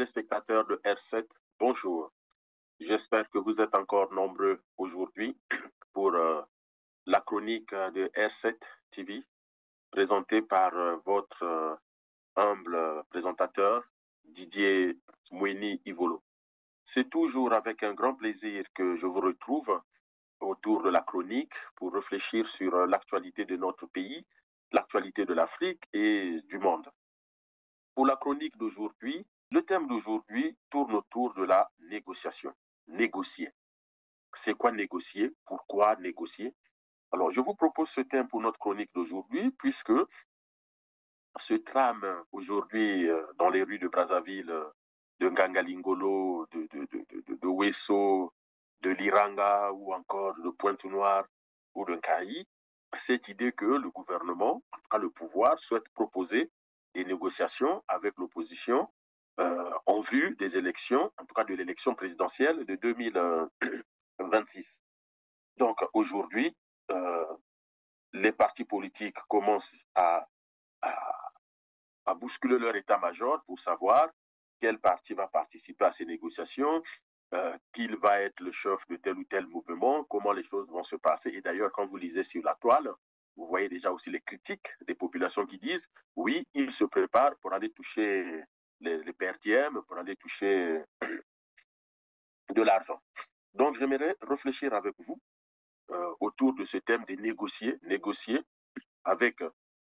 téléspectateurs de R7, bonjour. J'espère que vous êtes encore nombreux aujourd'hui pour la chronique de R7 TV, présentée par votre humble présentateur, Didier Mouini Ivolo. C'est toujours avec un grand plaisir que je vous retrouve autour de la chronique pour réfléchir sur l'actualité de notre pays, l'actualité de l'Afrique et du monde. Pour la chronique d'aujourd'hui, le thème d'aujourd'hui tourne autour de la négociation. Négocier. C'est quoi négocier? Pourquoi négocier? Alors, je vous propose ce thème pour notre chronique d'aujourd'hui, puisque se trame aujourd'hui dans les rues de Brazzaville, de Ngangalingolo, de Wesso, de Liranga ou encore de Pointe-Noire ou de Nkayi, cette idée que le gouvernement, en tout cas le pouvoir, souhaite proposer des négociations avec l'opposition en vue des élections, en tout cas de l'élection présidentielle de 2026. Donc aujourd'hui, les partis politiques commencent à bousculer leur état-major pour savoir quel parti va participer à ces négociations, qui va être le chef de tel ou tel mouvement, comment les choses vont se passer. Et d'ailleurs, quand vous lisez sur la toile, vous voyez déjà aussi les critiques des populations qui disent « oui, ils se préparent pour aller toucher les perdièmes, pour aller toucher de l'argent ». Donc, j'aimerais réfléchir avec vous autour de ce thème de négocier avec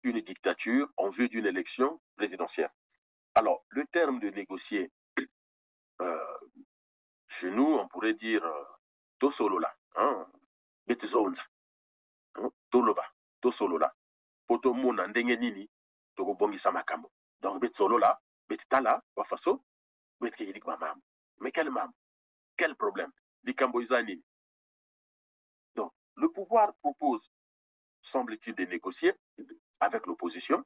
une dictature en vue d'une élection présidentielle. Alors, le terme de négocier, chez nous, on pourrait dire tosolola, betizonza, toloba, tosolola, potomuna ndenge nini, tokobongisa makambo. Donc, betsolola, betitala, wafaso, betkeyidik mamam. Mais quel mam? Quel problème? Likambo nini. Donc, le pouvoir propose, semble-t-il, de négocier avec l'opposition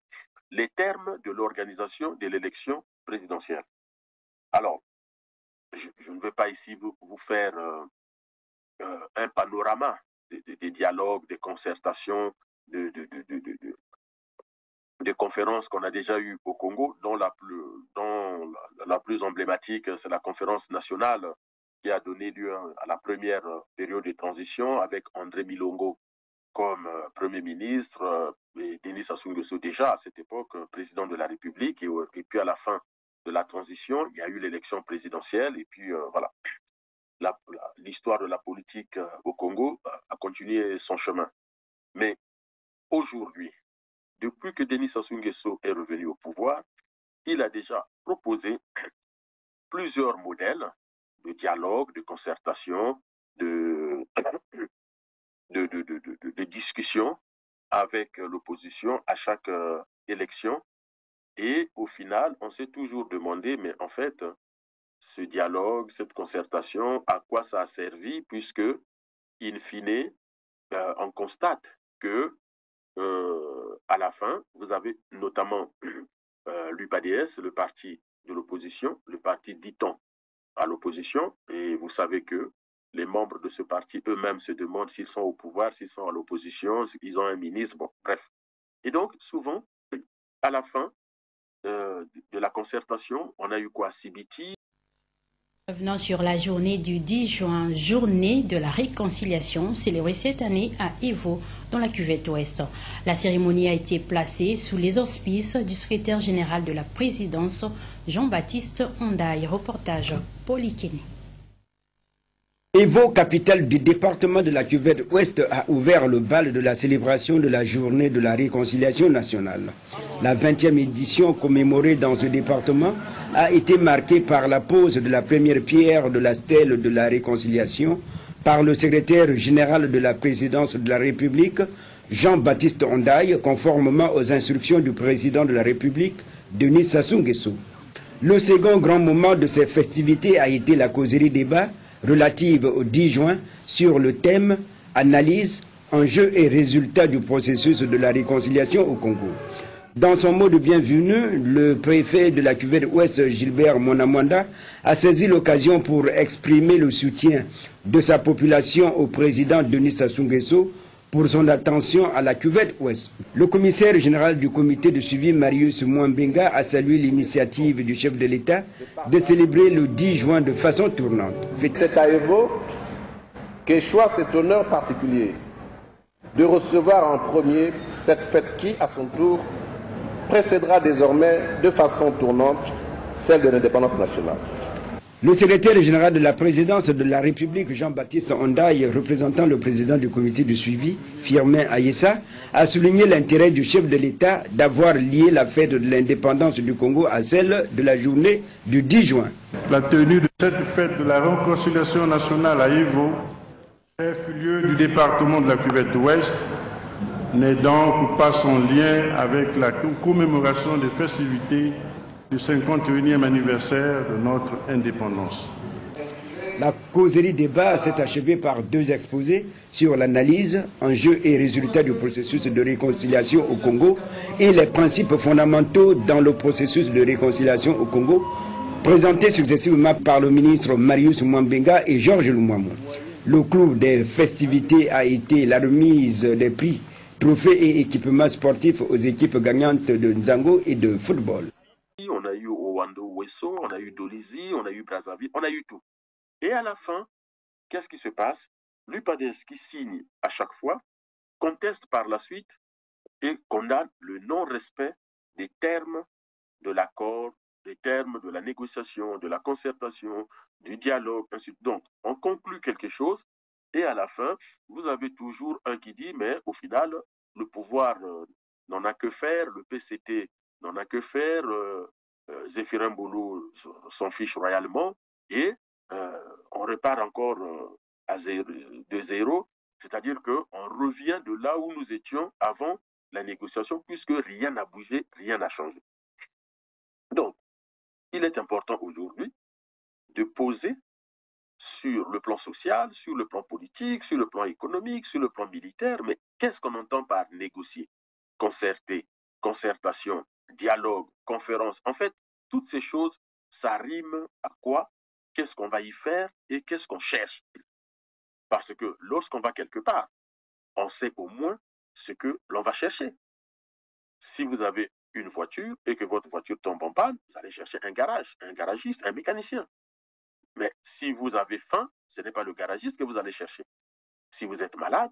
les termes de l'organisation de l'élection présidentielle. Alors, je ne vais pas ici vous faire un panorama des dialogues, des concertations, de conférences qu'on a déjà eues au Congo, dont la plus emblématique, c'est la conférence nationale qui a donné lieu à la première période de transition avec André Milongo comme Premier ministre, et Denis Sassou Nguesso déjà à cette époque président de la République, et puis à la fin de la transition, il y a eu l'élection présidentielle, et puis voilà. L'histoire de la politique au Congo a continué son chemin. Mais aujourd'hui, depuis que Denis Sassou Nguesso est revenu au pouvoir, il a déjà proposé plusieurs modèles de dialogue, de concertation, de discussion avec l'opposition à chaque élection. Et au final, on s'est toujours demandé, mais en fait, ce dialogue, cette concertation, à quoi ça a servi, puisque, in fine, on constate que à la fin, vous avez notamment l'UPADS, le parti de l'opposition, le parti dit-on à l'opposition, et vous savez que les membres de ce parti eux-mêmes se demandent s'ils sont au pouvoir, s'ils sont à l'opposition, s'ils ont un ministre, bon, bref. Et donc, souvent, à la fin de la concertation, on a eu quoi? CBT. Revenons sur la journée du 10 juin, journée de la réconciliation, célébrée cette année à Evo, dans la cuvette ouest. La cérémonie a été placée sous les auspices du secrétaire général de la présidence, Jean-Baptiste Ondaï. Reportage Paul Ikene. Evo, capitale du département de la cuvette ouest, a ouvert le bal de la célébration de la journée de la réconciliation nationale. La 20e édition commémorée dans ce département a été marquée par la pose de la première pierre de la stèle de la réconciliation par le secrétaire général de la présidence de la République, Jean-Baptiste Ondaï, conformément aux instructions du président de la République, Denis Sassou Nguesso. Le second grand moment de ces festivités a été la causerie débat relative au 10 juin sur le thème « Analyse, enjeux et résultats du processus de la réconciliation au Congo ». Dans son mot de bienvenue, le préfet de la cuvette ouest, Gilbert Monamwanda, a saisi l'occasion pour exprimer le soutien de sa population au président Denis Sassou Nguesso pour son attention à la cuvette ouest. Le commissaire général du comité de suivi, Marius Mwambenga, a salué l'initiative du chef de l'État de célébrer le 10 juin de façon tournante. C'est à Evo qu'échoit cet honneur particulier de recevoir en premier cette fête qui, à son tour, précédera désormais de façon tournante celle de l'indépendance nationale. Le secrétaire général de la présidence de la République, Jean-Baptiste Ondaye, représentant le président du comité de suivi, Firmin Ayessa, a souligné l'intérêt du chef de l'État d'avoir lié la fête de l'indépendance du Congo à celle de la journée du 10 juin. La tenue de cette fête de la réconciliation nationale à Ivo, chef-lieu du département de la Cuvette Ouest, n'est donc pas sans lien avec la commémoration des festivités du 51e anniversaire de notre indépendance. La causerie débat s'est achevée par 2 exposés sur l'analyse, enjeux et résultats du processus de réconciliation au Congo et les principes fondamentaux dans le processus de réconciliation au Congo, présentés successivement par le ministre Marius Mwambenga et Georges Lumwambo. Le clou des festivités a été la remise des prix, trophées et équipements sportifs aux équipes gagnantes de Nzango et de football. On a eu Owando Wesso, on a eu Dolizy, on a eu Brazzaville, on a eu tout. Et à la fin, qu'est-ce qui se passe? L'UPADES qui signe à chaque fois conteste par la suite et condamne le non-respect des termes de l'accord, des termes de la négociation, de la concertation, du dialogue, ainsi de suite. Donc, on conclut quelque chose et à la fin, vous avez toujours un qui dit, mais au final, le pouvoir n'en a que faire, le PCT n'en a que faire, Zéphirin Boulou s'en fiche royalement et on repart encore de zéro, c'est-à-dire qu'on revient de là où nous étions avant la négociation puisque rien n'a bougé, rien n'a changé. Donc, il est important aujourd'hui de poser sur le plan social, sur le plan politique, sur le plan économique, sur le plan militaire, mais qu'est-ce qu'on entend par négocier, concerter, concertation, dialogue, conférence? En fait, toutes ces choses, ça rime à quoi? Qu'est-ce qu'on va y faire et qu'est-ce qu'on cherche? Parce que lorsqu'on va quelque part, on sait au moins ce que l'on va chercher. Si vous avez une voiture et que votre voiture tombe en panne, vous allez chercher un garage, un garagiste, un mécanicien. Mais si vous avez faim, ce n'est pas le garagiste que vous allez chercher. Si vous êtes malade,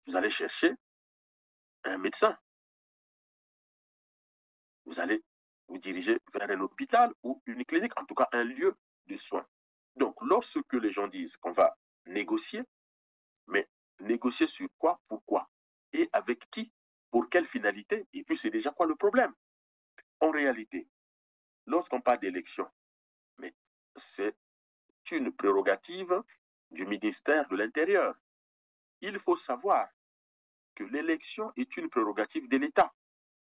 vous allez chercher un médecin. Vous allez vous diriger vers un hôpital ou une clinique, en tout cas un lieu de soins. Donc, lorsque les gens disent qu'on va négocier, mais négocier sur quoi, pourquoi et avec qui, pour quelle finalité, et puis c'est déjà quoi le problème? En réalité, lorsqu'on parle d'élection, mais c'est une prérogative du ministère de l'Intérieur. Il faut savoir que l'élection est une prérogative de l'État.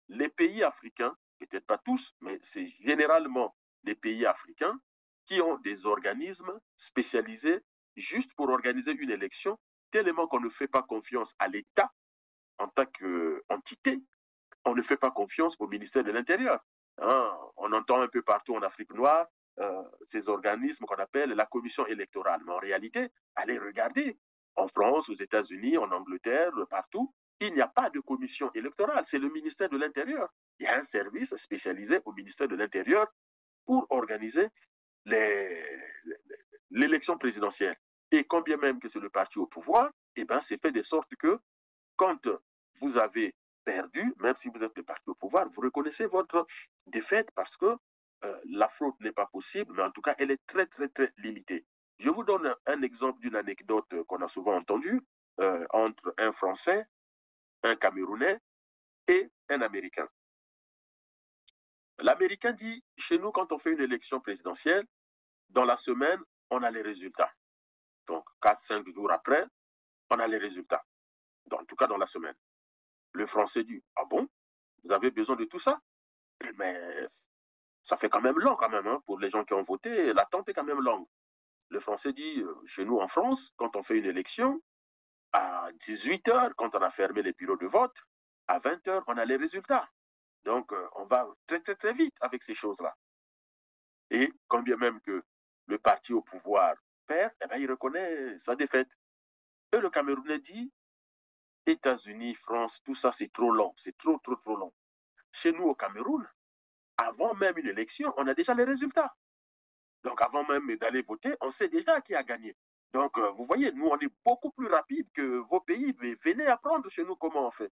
Les pays africains, peut-être pas tous, mais c'est généralement les pays africains qui ont des organismes spécialisés juste pour organiser une élection, tellement qu'on ne fait pas confiance à l'État en tant qu'entité, on ne fait pas confiance au ministère de l'Intérieur. Hein, on entend un peu partout en Afrique noire ces organismes qu'on appelle la commission électorale. Mais en réalité, allez regarder, en France, aux États-Unis, en Angleterre, partout, il n'y a pas de commission électorale, c'est le ministère de l'Intérieur. Il y a un service spécialisé au ministère de l'Intérieur pour organiser l'élection présidentielle. Et quand bien même que c'est le parti au pouvoir, eh ben, c'est fait de sorte que quand vous avez perdu, même si vous êtes le parti au pouvoir, vous reconnaissez votre défaite parce que la fraude n'est pas possible, mais en tout cas, elle est très, très, très limitée. Je vous donne un exemple d'une anecdote qu'on a souvent entendue entre un Français, un Camerounais et un Américain. L'Américain dit, chez nous, quand on fait une élection présidentielle, dans la semaine, on a les résultats. Donc, 4-5 jours après, on a les résultats. En tout cas, dans la semaine. Le Français dit, ah bon, vous avez besoin de tout ça? Mais ça fait quand même long, hein, pour les gens qui ont voté, l'attente est quand même longue. Le Français dit, chez nous en France, quand on fait une élection, à 18 h, quand on a fermé les bureaux de vote, à 20 h, on a les résultats. Donc, on va très, très, très vite avec ces choses-là. Et quand bien même que le parti au pouvoir perd, eh bien, il reconnaît sa défaite. Et le Camerounais dit, États-Unis, France, tout ça, c'est trop long. C'est trop long. Chez nous, au Cameroun, avant même une élection, on a déjà les résultats. Donc, avant même d'aller voter, on sait déjà qui a gagné. Donc, vous voyez, nous, on est beaucoup plus rapide que vos pays. Mais venez apprendre chez nous comment on fait.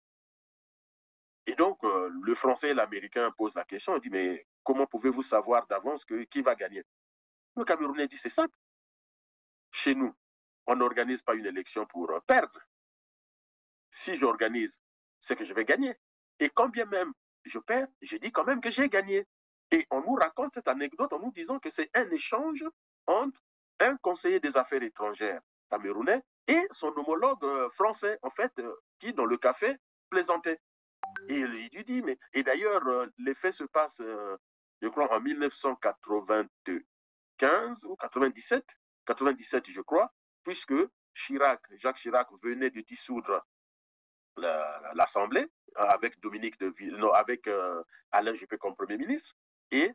Et donc, le Français et l'Américain posent la question, on dit, mais comment pouvez-vous savoir d'avance qui va gagner? Le Camerounais dit, c'est simple. Chez nous, on n'organise pas une élection pour perdre. Si j'organise, c'est que je vais gagner. Et quand bien même je perds, je dis quand même que j'ai gagné. Et on nous raconte cette anecdote en nous disant que c'est un échange entre un conseiller des affaires étrangères camerounais et son homologue français, en fait, qui, dans le café, plaisantait. Et il lui dit, mais... Et d'ailleurs, les faits se passent, je crois, en 1995 ou 97, 97, je crois, puisque Jacques Chirac venait de dissoudre l'Assemblée avec Dominique de Ville, non, avec Alain Juppé comme Premier ministre, et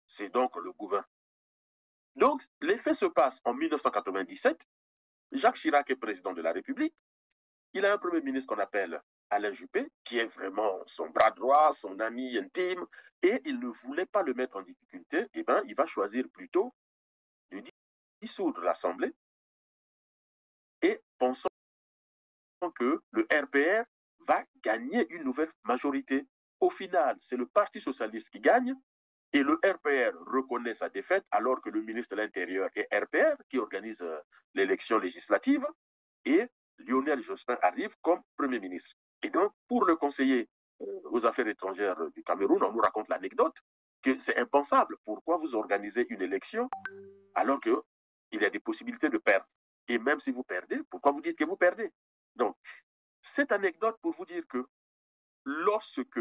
c'est donc le gouvernement. Donc, les faits se passent en 1997. Jacques Chirac est président de la République. Il a un Premier ministre qu'on appelle Alain Juppé, qui est vraiment son bras droit, son ami intime, et il ne voulait pas le mettre en difficulté. Eh bien, il va choisir plutôt de dissoudre l'Assemblée et pensant que le RPR va gagner une nouvelle majorité. Au final, c'est le Parti socialiste qui gagne et le RPR reconnaît sa défaite alors que le ministre de l'Intérieur est RPR qui organise l'élection législative et Lionel Jospin arrive comme Premier ministre. Et donc, pour le conseiller aux affaires étrangères du Cameroun, on nous raconte l'anecdote que c'est impensable. Pourquoi vous organisez une élection alors qu'il y a des possibilités de perdre? Et même si vous perdez, pourquoi vous dites que vous perdez? Donc, cette anecdote pour vous dire que lorsque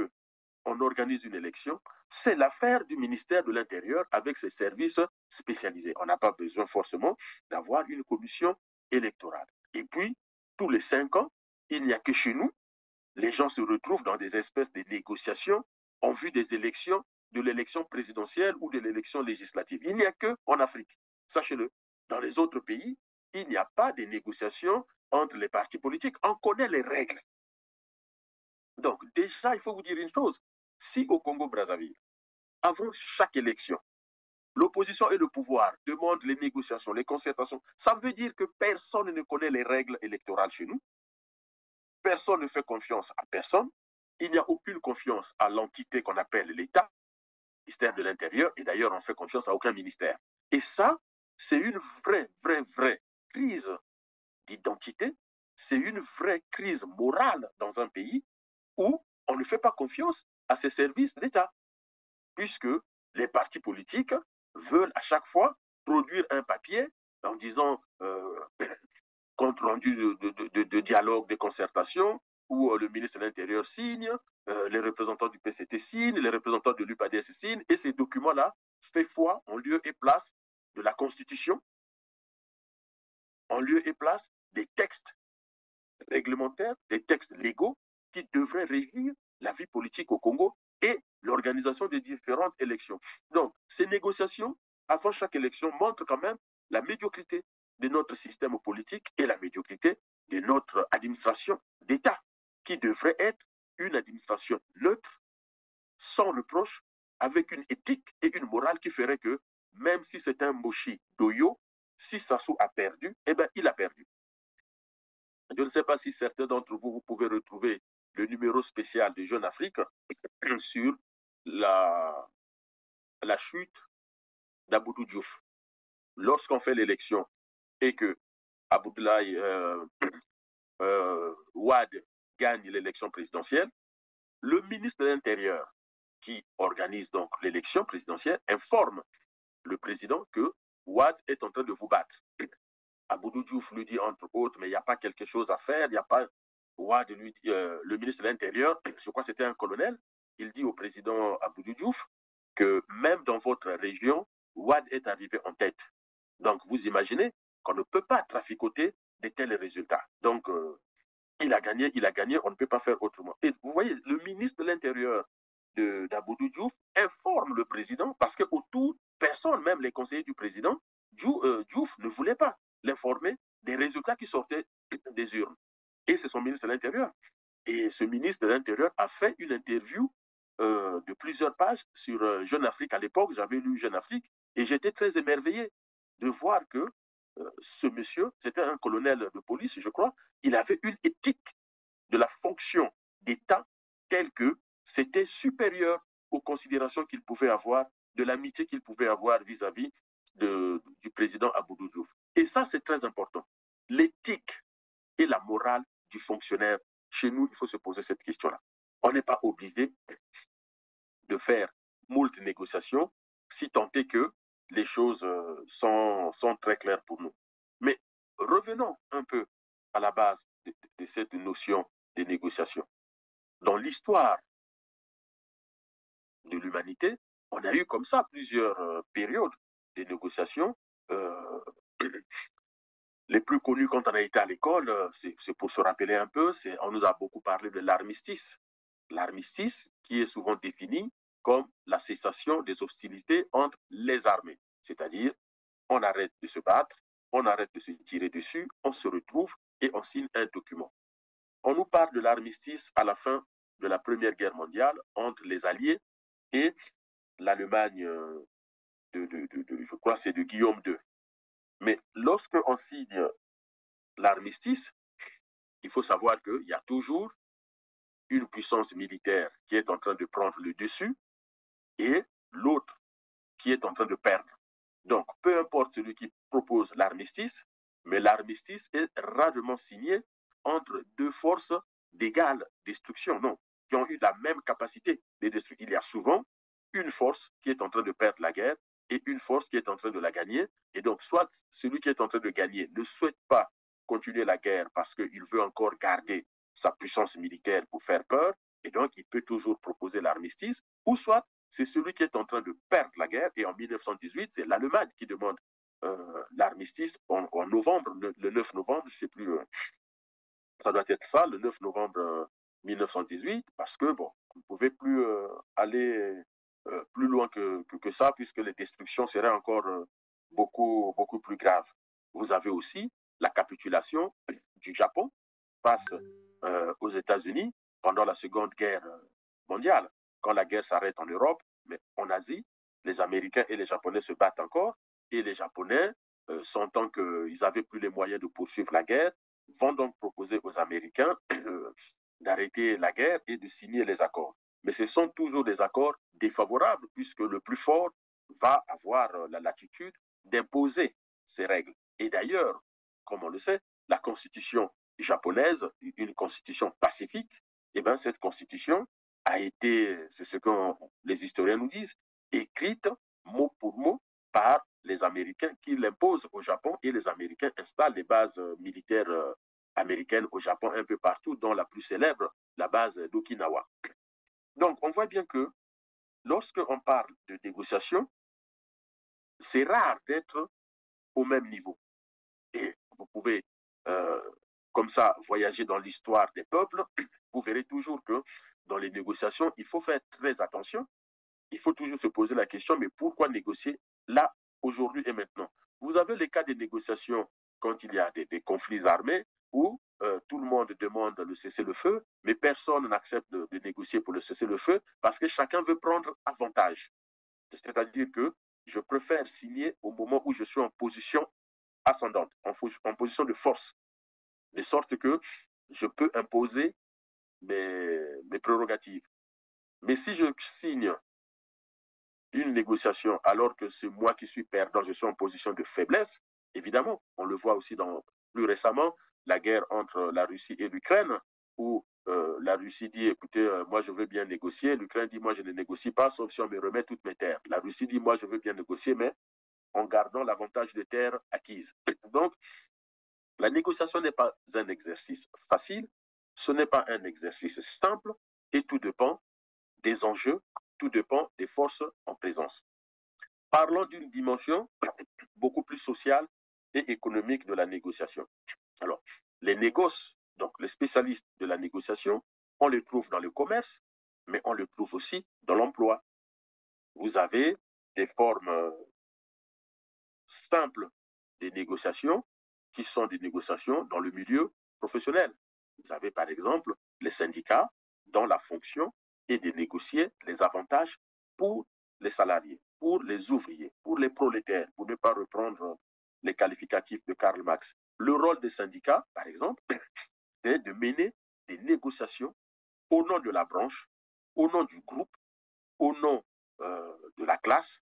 on organise une élection, c'est l'affaire du ministère de l'Intérieur avec ses services spécialisés. On n'a pas besoin forcément d'avoir une commission électorale. Et puis, tous les 5 ans, il n'y a que chez nous, les gens se retrouvent dans des espèces de négociations en vue des élections, de l'élection présidentielle ou de l'élection législative. Il n'y a qu'en Afrique, sachez-le. Dans les autres pays, il n'y a pas de négociations entre les partis politiques. On connaît les règles. Donc, déjà, il faut vous dire une chose. Si au Congo-Brazzaville, avant chaque élection, l'opposition et le pouvoir demandent les négociations, les concertations, ça veut dire que personne ne connaît les règles électorales chez nous. Personne ne fait confiance à personne. Il n'y a aucune confiance à l'entité qu'on appelle l'État, ministère de l'Intérieur, et d'ailleurs, on ne fait confiance à aucun ministère. Et ça, c'est une vraie crise d'identité. C'est une vraie crise morale dans un pays où on ne fait pas confiance à ces services d'État, puisque les partis politiques veulent à chaque fois produire un papier en disant compte rendu de dialogue, de concertation, où le ministre de l'Intérieur signe, les représentants du PCT signent, les représentants de l'UPADS signent, et ces documents-là fait foi en lieu et place de la Constitution, en lieu et place des textes réglementaires, des textes légaux qui devraient régir la vie politique au Congo et l'organisation des différentes élections. Donc, ces négociations, avant chaque élection, montrent quand même la médiocrité de notre système politique et la médiocrité de notre administration d'État, qui devrait être une administration neutre, sans reproche, avec une éthique et une morale qui ferait que, même si c'est un Moshi Doyo, si Sassou a perdu, eh bien, il a perdu. Je ne sais pas si certains d'entre vous, vous pouvez retrouver le numéro spécial de Jeune Afrique sur la chute d'Aboudou Diouf. Lorsqu'on fait l'élection et que Abdoulaye Wade gagne l'élection présidentielle, le ministre de l'Intérieur qui organise donc l'élection présidentielle informe le président que Wade est en train de vous battre. Aboudou Diouf lui dit entre autres, mais il n'y a pas quelque chose à faire, il n'y a pas... Wade lui dit, le ministre de l'Intérieur, je crois que c'était un colonel, il dit au président Aboudou Diouf que même dans votre région, Wade est arrivé en tête. Donc vous imaginez qu'on ne peut pas traficoter de tels résultats. Donc il a gagné, on ne peut pas faire autrement. Et vous voyez, le ministre de l'Intérieur d'Aboudou Diouf informe le président parce qu'autour, personne, même les conseillers du président, Diouf ne voulait pas l'informer des résultats qui sortaient des urnes. Et c'est son ministre de l'Intérieur. Et ce ministre de l'Intérieur a fait une interview de plusieurs pages sur Jeune Afrique. À l'époque, j'avais lu Jeune Afrique et j'étais très émerveillé de voir que ce monsieur, c'était un colonel de police, je crois, il avait une éthique de la fonction d'État telle que c'était supérieur aux considérations qu'il pouvait avoir, de l'amitié qu'il pouvait avoir vis-à-vis du président Abdoulaye Diouf. Et ça, c'est très important. L'éthique et la morale du fonctionnaire, chez nous, il faut se poser cette question-là. On n'est pas obligé de faire moult négociations, si tant est que les choses sont très claires pour nous. Mais revenons un peu à la base de cette notion de négociation. Dans l'histoire de l'humanité, on a eu comme ça plusieurs périodes de négociations. Les plus connus quand on a été à l'école, c'est pour se rappeler un peu, on nous a beaucoup parlé de l'armistice. L'armistice qui est souvent défini comme la cessation des hostilités entre les armées. C'est-à-dire, on arrête de se battre, on arrête de se tirer dessus, on se retrouve et on signe un document. On nous parle de l'armistice à la fin de la Première Guerre mondiale entre les Alliés et l'Allemagne je crois c'est de Guillaume II. Mais lorsque on signe l'armistice, il faut savoir qu'il y a toujours une puissance militaire qui est en train de prendre le dessus et l'autre qui est en train de perdre. Donc, peu importe celui qui propose l'armistice, mais l'armistice est rarement signé entre deux forces d'égale destruction, non, qui ont eu la même capacité de destruire. Il y a souvent une force qui est en train de perdre la guerre et une force qui est en train de la gagner. Et donc, soit celui qui est en train de gagner ne souhaite pas continuer la guerre parce qu'il veut encore garder sa puissance militaire pour faire peur, et donc il peut toujours proposer l'armistice, ou soit c'est celui qui est en train de perdre la guerre, et en 1918, c'est l'Allemagne qui demande l'armistice en novembre, le 9 novembre, je ne sais plus, ça doit être ça, le 9 novembre 1918, parce que, bon, on ne pouvait plus aller plus loin que ça, puisque les destructions seraient encore beaucoup plus graves. Vous avez aussi la capitulation du Japon face aux États-Unis pendant la Seconde Guerre mondiale. Quand la guerre s'arrête en Europe, mais en Asie, les Américains et les Japonais se battent encore, et les Japonais, sentant qu'ils n'avaient plus les moyens de poursuivre la guerre, vont donc proposer aux Américains d'arrêter la guerre et de signer les accords. Mais ce sont toujours des accords défavorables, puisque le plus fort va avoir la latitude d'imposer ses règles. Et d'ailleurs, comme on le sait, la constitution japonaise, une constitution pacifique, eh bien, cette constitution a été, c'est ce que les historiens nous disent, écrite mot pour mot par les Américains qui l'imposent au Japon, et les Américains installent les bases militaires américaines au Japon un peu partout, dont la plus célèbre, la base d'Okinawa. Donc, on voit bien que lorsqu'on parle de négociation, c'est rare d'être au même niveau. Et vous pouvez, comme ça, voyager dans l'histoire des peuples, vous verrez toujours que dans les négociations, il faut faire très attention. Il faut toujours se poser la question, mais pourquoi négocier là, aujourd'hui et maintenant? Vous avez les cas de négociations quand il y a des conflits armés où tout le monde demande le cessez-le-feu, mais personne n'accepte de négocier pour le cessez-le-feu parce que chacun veut prendre avantage. C'est-à-dire que je préfère signer au moment où je suis en position ascendante, en position de force, de sorte que je peux imposer mes prérogatives. Mais si je signe une négociation alors que c'est moi qui suis perdant, je suis en position de faiblesse, évidemment, on le voit aussi plus récemment, la guerre entre la Russie et l'Ukraine, où la Russie dit, écoutez, moi je veux bien négocier, l'Ukraine dit, moi je ne négocie pas, sauf si on me remet toutes mes terres. La Russie dit, moi je veux bien négocier, mais en gardant l'avantage des terres acquises. Donc, la négociation n'est pas un exercice facile, ce n'est pas un exercice simple, et tout dépend des enjeux, tout dépend des forces en présence. Parlons d'une dimension beaucoup plus sociale et économique de la négociation. Alors, les négoces, donc les spécialistes de la négociation, on les trouve dans le commerce, mais on les trouve aussi dans l'emploi. Vous avez des formes simples de négociations qui sont des négociations dans le milieu professionnel. Vous avez par exemple les syndicats dont la fonction est de négocier les avantages pour les salariés, pour les ouvriers, pour les prolétaires, pour ne pas reprendre les qualificatifs de Karl Marx. Le rôle des syndicats, par exemple, est de mener des négociations au nom de la branche, au nom du groupe, au nom de la classe,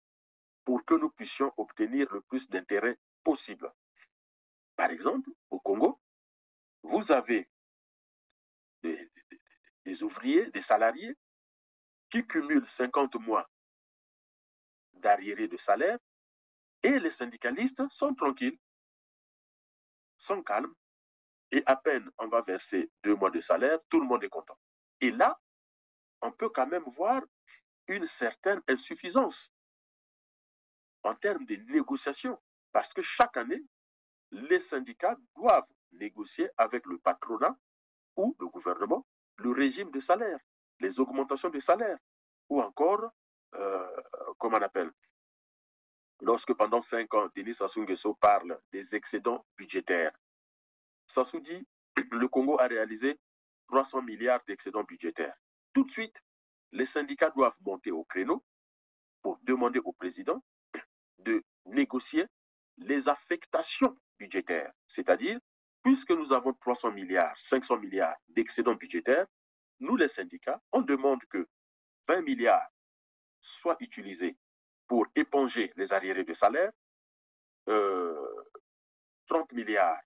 pour que nous puissions obtenir le plus d'intérêt possible. Par exemple, au Congo, vous avez des ouvriers, des salariés qui cumulent 50 mois d'arriérés de salaire et les syndicalistes sont tranquilles, sont calmes et à peine on va verser 2 mois de salaire, tout le monde est content. Et là, on peut quand même voir une certaine insuffisance en termes de négociation parce que chaque année, les syndicats doivent négocier avec le patronat ou le gouvernement le régime de salaire, les augmentations de salaire, ou encore, comment on appelle, lorsque pendant 5 ans, Denis Sassou Nguesso parle des excédents budgétaires. Sassou dit, le Congo a réalisé 300 milliards d'excédents budgétaires. Tout de suite, les syndicats doivent monter au créneau pour demander au président de négocier les affectations budgétaires. C'est-à-dire, puisque nous avons 300 milliards, 500 milliards d'excédents budgétaires, nous, les syndicats, on demande que 20 milliards soient utilisés pour éponger les arriérés de salaire, 30 milliards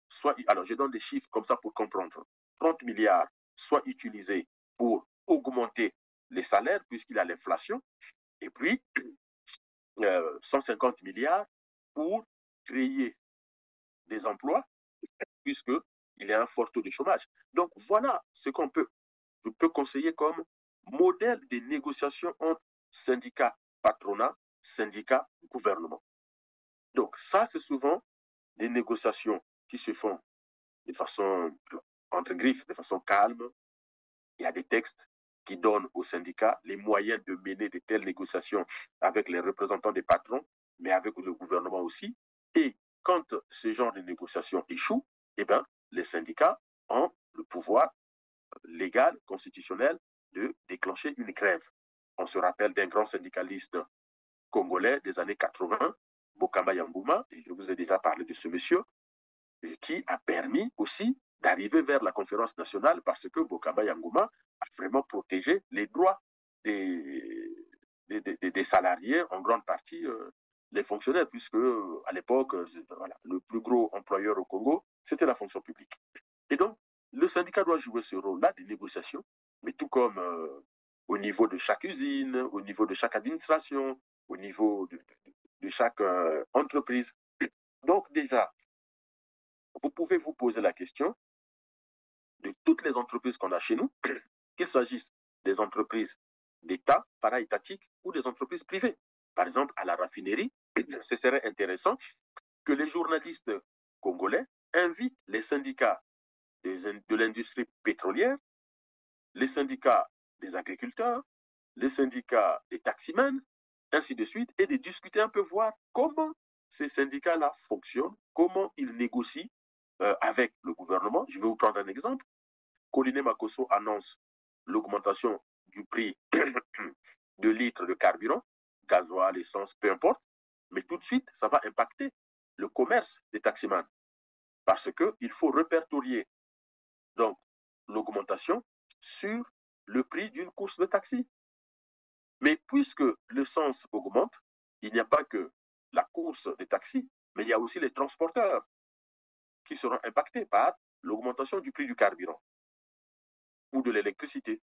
soient, alors je donne des chiffres comme ça pour comprendre, 30 milliards soient utilisés pour augmenter les salaires puisqu'il y a l'inflation, et puis 150 milliards pour créer des emplois puisqu'il y a un fort taux de chômage. Donc voilà ce qu'on peut conseiller comme modèle de négociation entre syndicats patronat, syndicats gouvernement. Donc ça, c'est souvent des négociations qui se font de façon, entre griffes, de façon calme. Il y a des textes qui donnent aux syndicats les moyens de mener de telles négociations avec les représentants des patrons, mais avec le gouvernement aussi. Et quand ce genre de négociation échoue, eh bien, les syndicats ont le pouvoir légal, constitutionnel, de déclencher une grève. On se rappelle d'un grand syndicaliste congolais des années 80, Bokamba Yangouma, et je vous ai déjà parlé de ce monsieur, qui a permis aussi d'arriver vers la conférence nationale parce que Bokamba Yangouma a vraiment protégé les droits des salariés, en grande partie les fonctionnaires, puisque à l'époque, voilà, le plus gros employeur au Congo, c'était la fonction publique. Et donc, le syndicat doit jouer ce rôle-là de négociation, mais tout comme au niveau de chaque usine, au niveau de chaque administration, au niveau de chaque entreprise. Donc déjà, vous pouvez vous poser la question de toutes les entreprises qu'on a chez nous, qu'il s'agisse des entreprises d'État, para-étatiques ou des entreprises privées. Par exemple, à la raffinerie, ce serait intéressant que les journalistes congolais invitent les syndicats de l'industrie pétrolière, les syndicats des agriculteurs, les syndicats des taximens, ainsi de suite, et de discuter un peu, voir comment ces syndicats-là fonctionnent, comment ils négocient avec le gouvernement. Je vais vous prendre un exemple. Koliné Makosso annonce l'augmentation du prix de litres de carburant, gasoil, essence, peu importe, mais tout de suite, ça va impacter le commerce des taximans parce qu'il faut répertorier donc l'augmentation sur le prix d'une course de taxi. Mais puisque l'essence augmente, il n'y a pas que la course des taxis, mais il y a aussi les transporteurs qui seront impactés par l'augmentation du prix du carburant ou de l'électricité.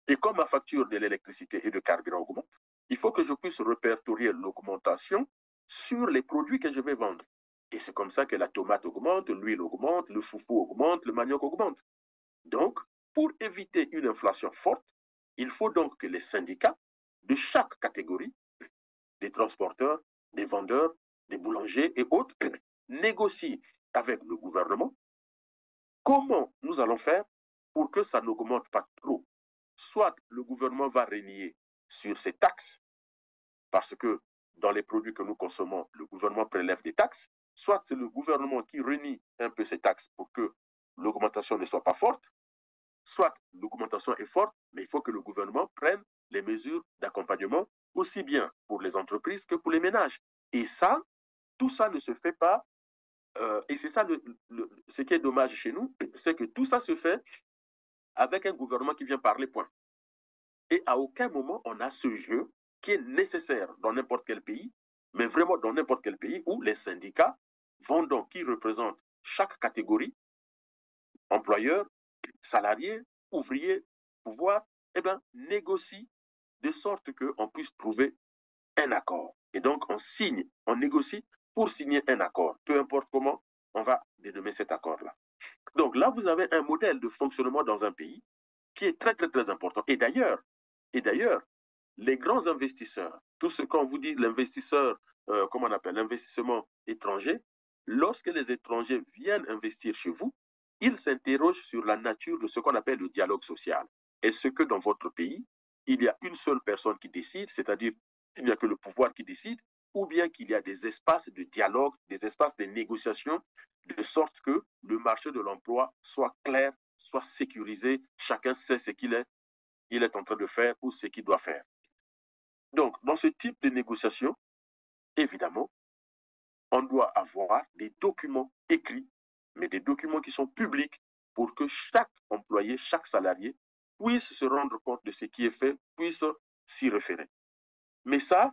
Et comme ma facture de l'électricité et de carburant augmente, il faut que je puisse répertorier l'augmentation sur les produits que je vais vendre. Et c'est comme ça que la tomate augmente, l'huile augmente, le foufou augmente, le manioc augmente. Donc, pour éviter une inflation forte, il faut donc que les syndicats de chaque catégorie, des transporteurs, des vendeurs, des boulangers et autres, négocient avec le gouvernement comment nous allons faire pour que ça n'augmente pas trop. Soit le gouvernement va régner sur ces taxes, parce que dans les produits que nous consommons, le gouvernement prélève des taxes, soit c'est le gouvernement qui renie un peu ces taxes pour que l'augmentation ne soit pas forte, soit l'augmentation est forte, mais il faut que le gouvernement prenne les mesures d'accompagnement aussi bien pour les entreprises que pour les ménages. Et ça, tout ça ne se fait pas. Et c'est ça ce qui est dommage chez nous, c'est que tout ça se fait avec un gouvernement qui vient parler point. Et à aucun moment on a ce jeu qui est nécessaire dans n'importe quel pays, mais vraiment dans n'importe quel pays où les syndicats vont donc, qui représentent chaque catégorie, employeurs, salariés, ouvriers, pouvoir, eh bien, négocient de sorte qu'on puisse trouver un accord. Et donc, on signe, on négocie pour signer un accord. Peu importe comment, on va dénommer cet accord-là. Donc là, vous avez un modèle de fonctionnement dans un pays qui est très, très, très important. Et d'ailleurs, les grands investisseurs, tout ce qu'on vous dit, l'investisseur, comment on appelle, l'investissement étranger, lorsque les étrangers viennent investir chez vous, ils s'interrogent sur la nature de ce qu'on appelle le dialogue social. Est-ce que dans votre pays, il y a une seule personne qui décide, c'est-à-dire il n'y a que le pouvoir qui décide, ou bien qu'il y a des espaces de dialogue, des espaces de négociation, de sorte que le marché de l'emploi soit clair, soit sécurisé, chacun sait ce qu'il est en train de faire ou ce qu'il doit faire. Donc, dans ce type de négociation, évidemment, on doit avoir des documents écrits, mais des documents qui sont publics pour que chaque employé, chaque salarié puisse se rendre compte de ce qui est fait, puisse s'y référer. Mais ça,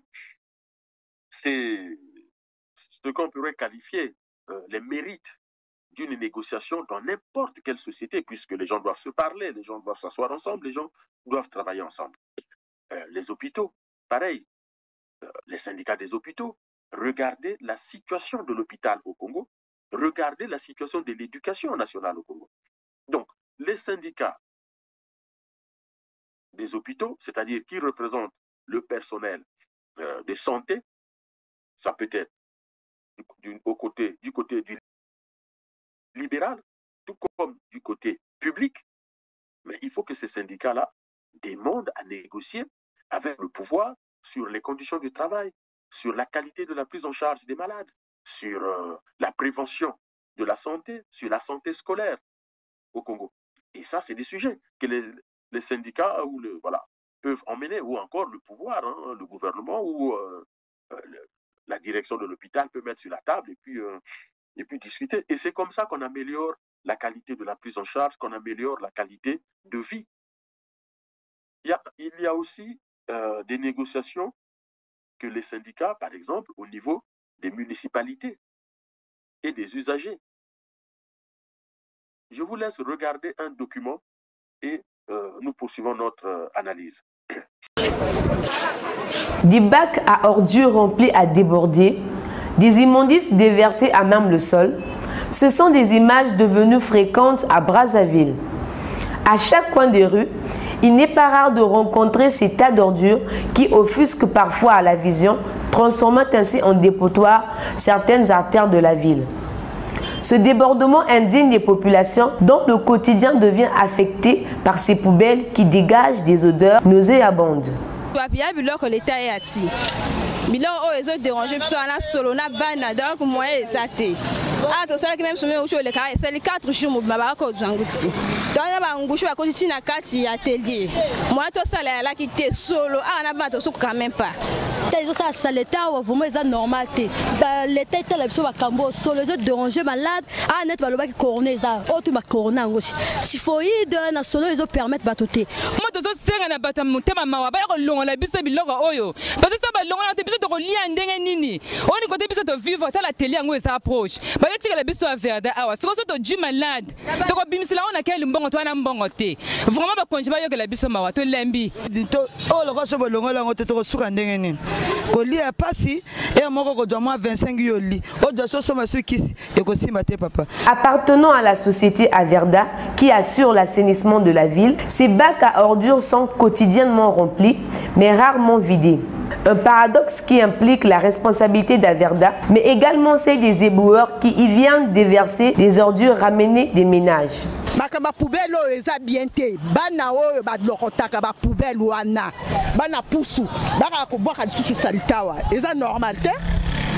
c'est ce qu'on pourrait qualifier les mérites d'une négociation dans n'importe quelle société, puisque les gens doivent se parler, les gens doivent s'asseoir ensemble, les gens doivent travailler ensemble. Les hôpitaux, pareil, les syndicats des hôpitaux, regardez la situation de l'hôpital au Congo, regardez la situation de l'éducation nationale au Congo. Donc, les syndicats des hôpitaux, c'est-à-dire qui représentent le personnel de santé, ça peut être du côté du libéral, tout comme du côté public, mais il faut que ces syndicats-là demandent à négocier avec le pouvoir sur les conditions du travail, sur la qualité de la prise en charge des malades, sur la prévention de la santé, sur la santé scolaire au Congo. Et ça, c'est des sujets que les syndicats peuvent emmener, ou encore le pouvoir, hein, le gouvernement ou la direction de l'hôpital peut mettre sur la table et puis discuter. Et c'est comme ça qu'on améliore la qualité de la prise en charge, qu'on améliore la qualité de vie. Il y a aussi des négociations que les syndicats, par exemple, au niveau des municipalités et des usagers. Je vous laisse regarder un document et nous poursuivons notre analyse. Des bacs à ordures remplis à déborder, des immondices déversés à même le sol, ce sont des images devenues fréquentes à Brazzaville. À chaque coin des rues, il n'est pas rare de rencontrer ces tas d'ordures qui offusquent parfois à la vision, transformant ainsi en dépotoir certaines artères de la ville. Ce débordement indigne des populations dont le quotidien devient affecté par ces poubelles qui dégagent des odeurs nauséabondes. Ah, tout ça qui même sommet au show les carrés, c'est les 4 jours mon babako Djangouti. Dans la bangouche à côté na kati atelier. Moi tout ça là qui était solo, ah on a pas tout ça quand même pas. Ça ça l'état ou vraiment c'est normal té. L'état est là sur cambo solo les déranger malade, ah net baloba qui corner ça. Oh tu ma corner ngoti. Typhoïde na solo ils permettent batoté. Moi tout ça c'est na bata mutema mawa ba ko longa la biso biloko oyo. Parce que ça ba longa na biso to ko lia ndenge nini. On ni côté biso to vivre ta la télé ngo ça approche. Tu la biso verda awa siko so to du malade to ko bimisila ona kele mbongo to na mbongo te vraiment ba konji ba yo ke la biso mawa to lembi to o lo ko so bolongo la ngote to ko suka ndenge nini ko lia pasi e moko ko do moi 25 yo li o do so so masu kisi e ko sima te papa. Appartenant à la société Averda qui assure l'assainissement de la ville, ces bacs à ordures sont quotidiennement remplis mais rarement vidés. Un paradoxe qui implique la responsabilité d'Averda, mais également celle des éboueurs qui y viennent déverser des ordures ramenées des ménages. Bakaba poubelle eza bien te bana oyo ba lokotaka ba poubelle wana bana pusu baka ko boka disusu salitawa eza normal te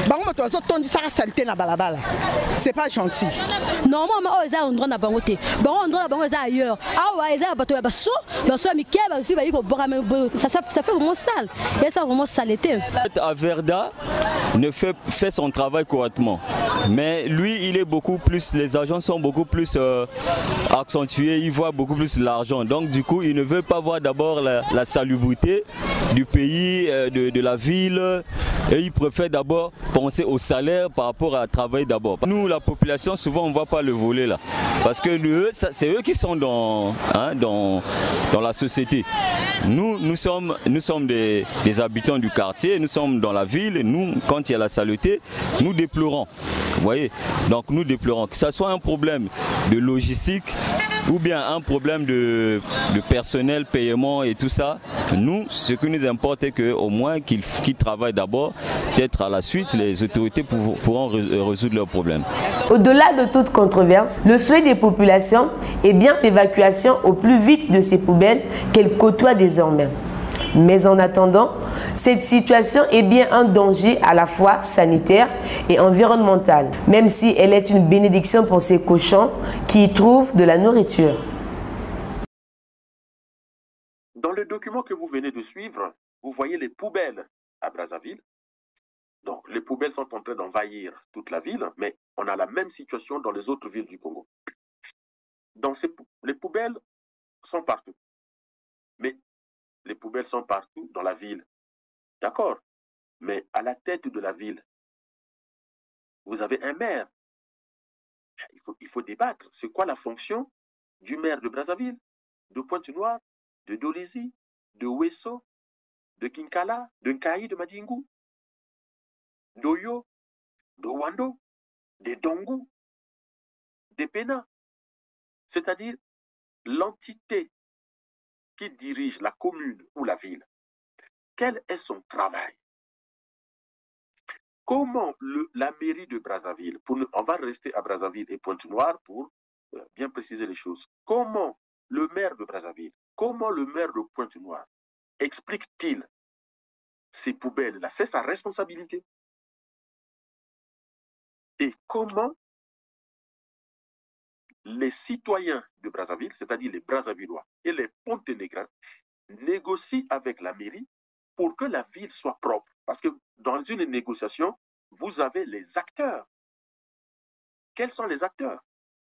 bango moto azotondisaka salité na balabala c'est pas gentil. Normalement oh eza endroit na bango te bango endroit na bango eza ailleurs awa eza bato ya baso ya mike aussi ba yiko boka ça fait vraiment sale et ça vraiment saleté. À Verda ne fait son travail correctement, mais lui il est beaucoup plus, les agents sont beaucoup plus accentués, il voit beaucoup plus l'argent, donc du coup il ne veut pas voir d'abord la salubrité du pays, de la ville, et il préfère d'abord penser au salaire par rapport à travailler d'abord. Nous la population souvent on ne voit pas le volet là, parce que c'est eux qui sont dans la société. Nous sommes des habitants du quartier, nous sommes dans la ville, nous quand il y a la saleté, nous déplorons. Vous voyez, donc nous déplorons que ce soit un problème de logistique ou bien un problème de personnel, paiement et tout ça. Nous, ce qui nous importe est qu'au moins qu'ils travaillent d'abord, peut-être à la suite, les autorités pourront résoudre leurs problèmes. Au-delà de toute controverse, le souhait des populations est bien l'évacuation au plus vite de ces poubelles qu'elles côtoient désormais. Mais en attendant, cette situation est bien un danger à la fois sanitaire et environnemental, même si elle est une bénédiction pour ces cochons qui y trouvent de la nourriture. Dans le document que vous venez de suivre, vous voyez les poubelles à Brazzaville. Donc, les poubelles sont en train d'envahir toute la ville, mais on a la même situation dans les autres villes du Congo. Les poubelles sont partout. Mais les poubelles sont partout dans la ville. D'accord? Mais à la tête de la ville, vous avez un maire. Il faut débattre. C'est quoi la fonction du maire de Brazzaville, de Pointe-Noire, de Dolisie, de Wesso, de Kinkala, de Nkayi, de Madingu, d'Oyo, de Wando, de Dongu, de Pena. C'est-à-dire l'entité qui dirige la commune ou la ville. Quel est son travail? Comment la mairie de Brazzaville, on va rester à Brazzaville et Pointe-Noire pour bien préciser les choses. Comment le maire de Brazzaville, comment le maire de Pointe-Noire explique-t-il ces poubelles-là? C'est sa responsabilité. Et comment les citoyens de Brazzaville, c'est-à-dire les Brazzavillois et les Ponténégrins, négocient avec la mairie pour que la ville soit propre. Parce que dans une négociation, vous avez les acteurs. Quels sont les acteurs?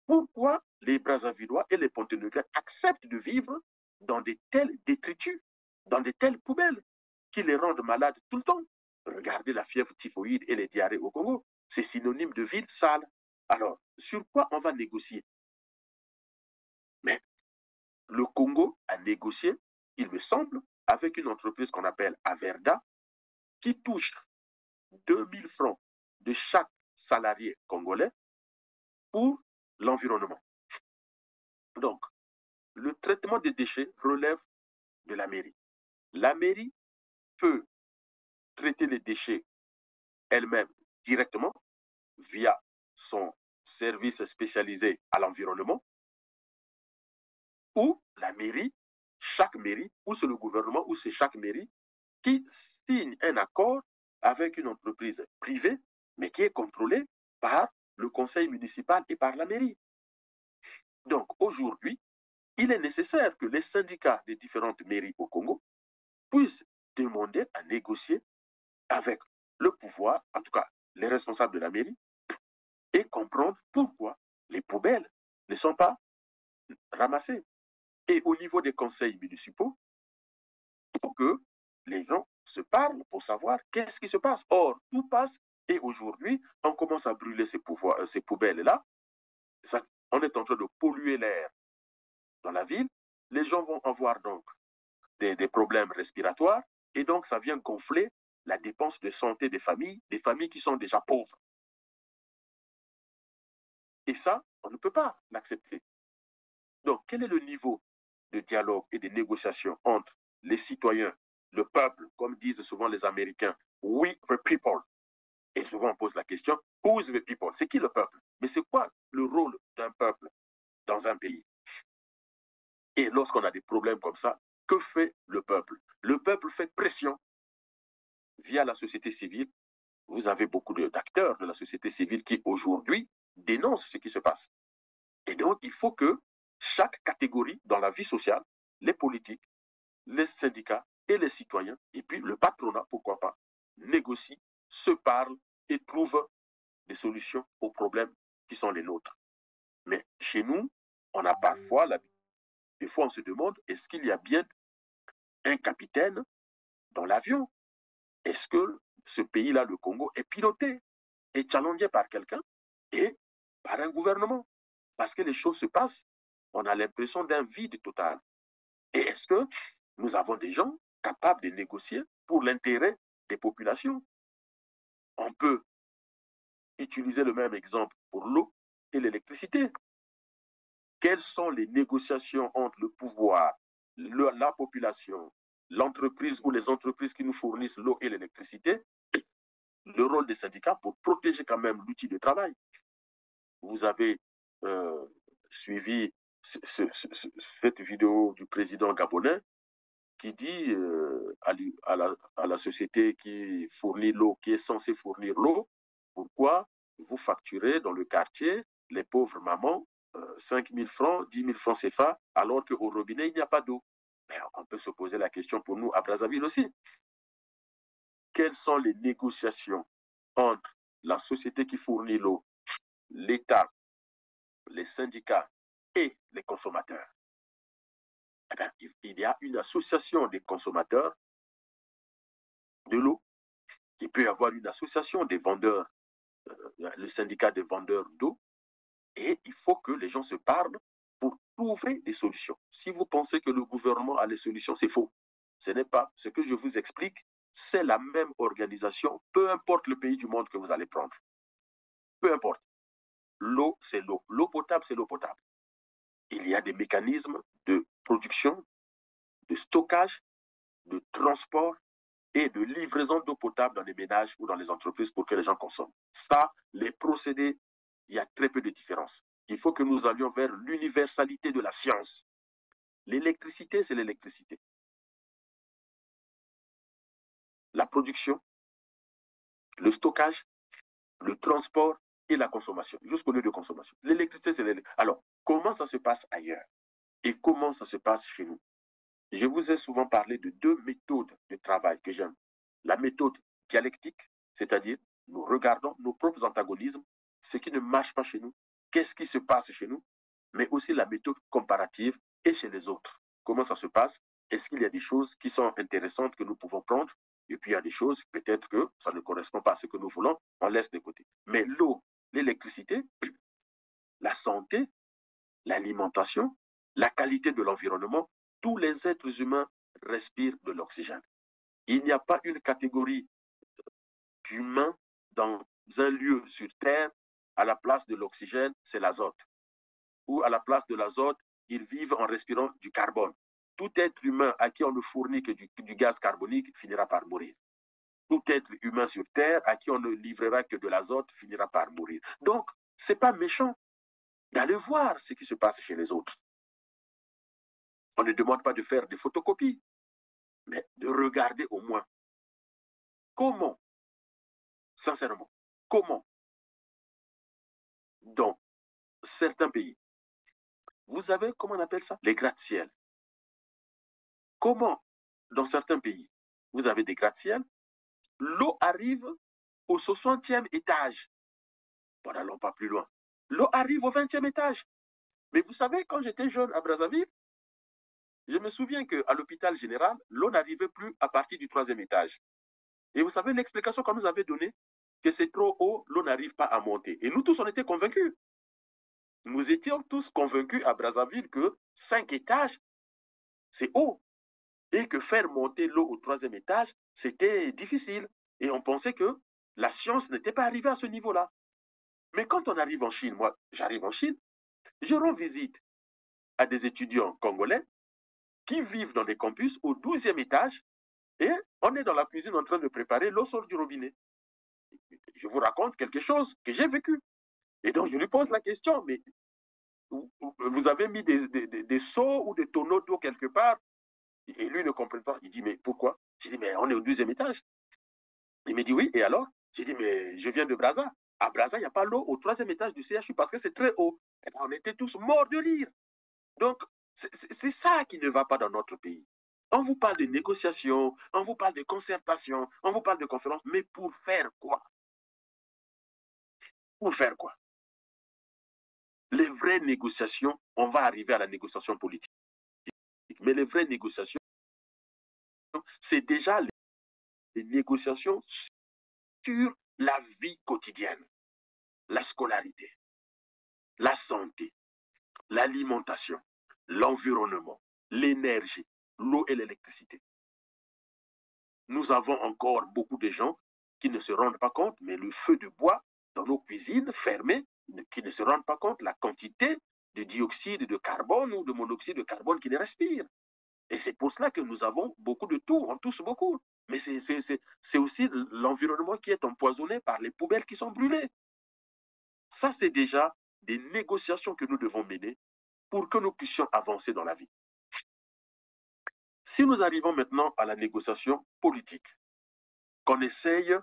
Pourquoi les Brazzavillois et les Ponténégrins acceptent de vivre dans de tels détritus, dans de telles poubelles qui les rendent malades tout le temps? Regardez la fièvre typhoïde et les diarrhées au Congo. C'est synonyme de ville sale. Alors, sur quoi on va négocier? Mais le Congo a négocié, il me semble, avec une entreprise qu'on appelle Averda, qui touche 2000 francs de chaque salarié congolais pour l'environnement. Donc, le traitement des déchets relève de la mairie. La mairie peut traiter les déchets elle-même directement via son service spécialisé à l'environnement, ou la mairie, chaque mairie, ou c'est le gouvernement, ou c'est chaque mairie qui signe un accord avec une entreprise privée, mais qui est contrôlée par le conseil municipal et par la mairie. Donc aujourd'hui, il est nécessaire que les syndicats des différentes mairies au Congo puissent demander à négocier avec le pouvoir, en tout cas les responsables de la mairie, et comprendre pourquoi les poubelles ne sont pas ramassées. Et au niveau des conseils municipaux, il faut que les gens se parlent pour savoir qu'est-ce qui se passe. Or, tout passe et aujourd'hui, on commence à brûler ces poubelles-là. On est en train de polluer l'air dans la ville. Les gens vont avoir donc des problèmes respiratoires et donc ça vient gonfler la dépense de santé des familles qui sont déjà pauvres. Et ça, on ne peut pas l'accepter. Donc, quel est le niveau de dialogue et de négociation entre les citoyens, le peuple, comme disent souvent les Américains, we the people? Et souvent on pose la question, who is the people? C'est qui le peuple? Mais c'est quoi le rôle d'un peuple dans un pays? Et lorsqu'on a des problèmes comme ça, que fait le peuple? Le peuple fait pression via la société civile vous avez beaucoup d'acteurs de la société civile qui aujourd'hui dénoncent ce qui se passe. Et donc, il faut que chaque catégorie dans la vie sociale, les politiques, les syndicats et les citoyens, et puis le patronat, pourquoi pas, négocient, se parlent et trouvent des solutions aux problèmes qui sont les nôtres. Mais chez nous, on a parfois, des fois on se demande, est-ce qu'il y a bien un capitaine dans l'avion? Est-ce que ce pays-là, le Congo, est piloté et challengé par quelqu'un et par un gouvernement? Parce que les choses se passent, on a l'impression d'un vide total. Et est-ce que nous avons des gens capables de négocier pour l'intérêt des populations? On peut utiliser le même exemple pour l'eau et l'électricité. Quelles sont les négociations entre le pouvoir, la population, l'entreprise ou les entreprises qui nous fournissent l'eau et l'électricité, le rôle des syndicats pour protéger quand même l'outil de travail? Vous avez suivi cette vidéo du président gabonais qui dit à la société qui fournit l'eau, qui est censée fournir l'eau, pourquoi vous facturez dans le quartier les pauvres mamans 5 000 francs, 10 000 francs CFA, alors qu'au robinet, il n'y a pas d'eau? On peut se poser la question pour nous à Brazzaville aussi. Quelles sont les négociations entre la société qui fournit l'eau, l'État, les syndicats et les consommateurs? Eh bien, il y a une association des consommateurs de l'eau, il peut y avoir une association des vendeurs, le syndicat des vendeurs d'eau, et il faut que les gens se parlent pour trouver des solutions. Si vous pensez que le gouvernement a les solutions, c'est faux. Ce n'est pas ce que je vous explique, c'est la même organisation, peu importe le pays du monde que vous allez prendre. Peu importe. L'eau, c'est l'eau. L'eau potable, c'est l'eau potable. Il y a des mécanismes de production, de stockage, de transport et de livraison d'eau potable dans les ménages ou dans les entreprises pour que les gens consomment. Ça, les procédés, il y a très peu de différence. Il faut que nous allions vers l'universalité de la science. L'électricité, c'est l'électricité. La production, le stockage, le transport et la consommation, jusqu'au lieu de consommation. L'électricité, c'est l'électricité. Alors, comment ça se passe ailleurs? Et comment ça se passe chez nous? Je vous ai souvent parlé de deux méthodes de travail que j'aime. La méthode dialectique, c'est-à-dire nous regardons nos propres antagonismes, ce qui ne marche pas chez nous, qu'est-ce qui se passe chez nous, mais aussi la méthode comparative et chez les autres. Comment ça se passe? Est-ce qu'il y a des choses qui sont intéressantes que nous pouvons prendre? Et puis il y a des choses, peut-être que ça ne correspond pas à ce que nous voulons, on laisse de côté. Mais l'eau, l'électricité, la santé, l'alimentation, la qualité de l'environnement, tous les êtres humains respirent de l'oxygène. Il n'y a pas une catégorie d'humains dans un lieu sur Terre, à la place de l'oxygène, c'est l'azote. Ou à la place de l'azote, ils vivent en respirant du carbone. Tout être humain à qui on ne fournit que du gaz carbonique finira par mourir. Tout être humain sur Terre à qui on ne livrera que de l'azote finira par mourir. Donc, ce n'est pas méchant d'aller voir ce qui se passe chez les autres. On ne demande pas de faire des photocopies, mais de regarder au moins comment, sincèrement, comment, dans certains pays, vous avez, comment on appelle ça, les gratte-ciel. Comment, dans certains pays, vous avez des gratte-ciel, l'eau arrive au 60e étage. Bon, n'allons pas plus loin. L'eau arrive au 20e étage. Mais vous savez, quand j'étais jeune à Brazzaville, je me souviens qu'à l'hôpital général, l'eau n'arrivait plus à partir du 3e étage. Et vous savez l'explication qu'on nous avait donnée, que c'est trop haut, l'eau n'arrive pas à monter. Et nous tous, on était convaincus. Nous étions tous convaincus à Brazzaville que 5 étages, c'est haut. Et que faire monter l'eau au 3e étage, c'était difficile. Et on pensait que la science n'était pas arrivée à ce niveau-là. Mais quand on arrive en Chine, moi, j'arrive en Chine, je rends visite à des étudiants congolais qui vivent dans des campus au 12e étage et on est dans la cuisine en train de préparer l'eau sort du robinet. Je vous raconte quelque chose que j'ai vécu. Et donc, je lui pose la question, mais vous avez mis des seaux ou des tonneaux d'eau quelque part? Et lui ne comprend pas. Il dit, mais pourquoi? J'ai dit, mais on est au 12e étage. Il me dit, oui, et alors? J'ai dit, mais je viens de Brazza. À Brazza, il n'y a pas l'eau au 3e étage du CHU parce que c'est très haut. Et on était tous morts de rire. Donc, c'est ça qui ne va pas dans notre pays. On vous parle de négociations, on vous parle de concertation, on vous parle de conférences, mais pour faire quoi? Pour faire quoi? Les vraies négociations, on va arriver à la négociation politique. Mais les vraies négociations, c'est déjà les négociations sur la vie quotidienne, la scolarité, la santé, l'alimentation, l'environnement, l'énergie, l'eau et l'électricité. Nous avons encore beaucoup de gens qui ne se rendent pas compte, mais le feu de bois dans nos cuisines fermées, qui ne se rendent pas compte la quantité de dioxyde de carbone ou de monoxyde de carbone qu'ils respirent. Et c'est pour cela que nous avons beaucoup de tout, on tousse beaucoup. Mais c'est aussi l'environnement qui est empoisonné par les poubelles qui sont brûlées. Ça, c'est déjà des négociations que nous devons mener pour que nous puissions avancer dans la vie. Si nous arrivons maintenant à la négociation politique, qu'on essaye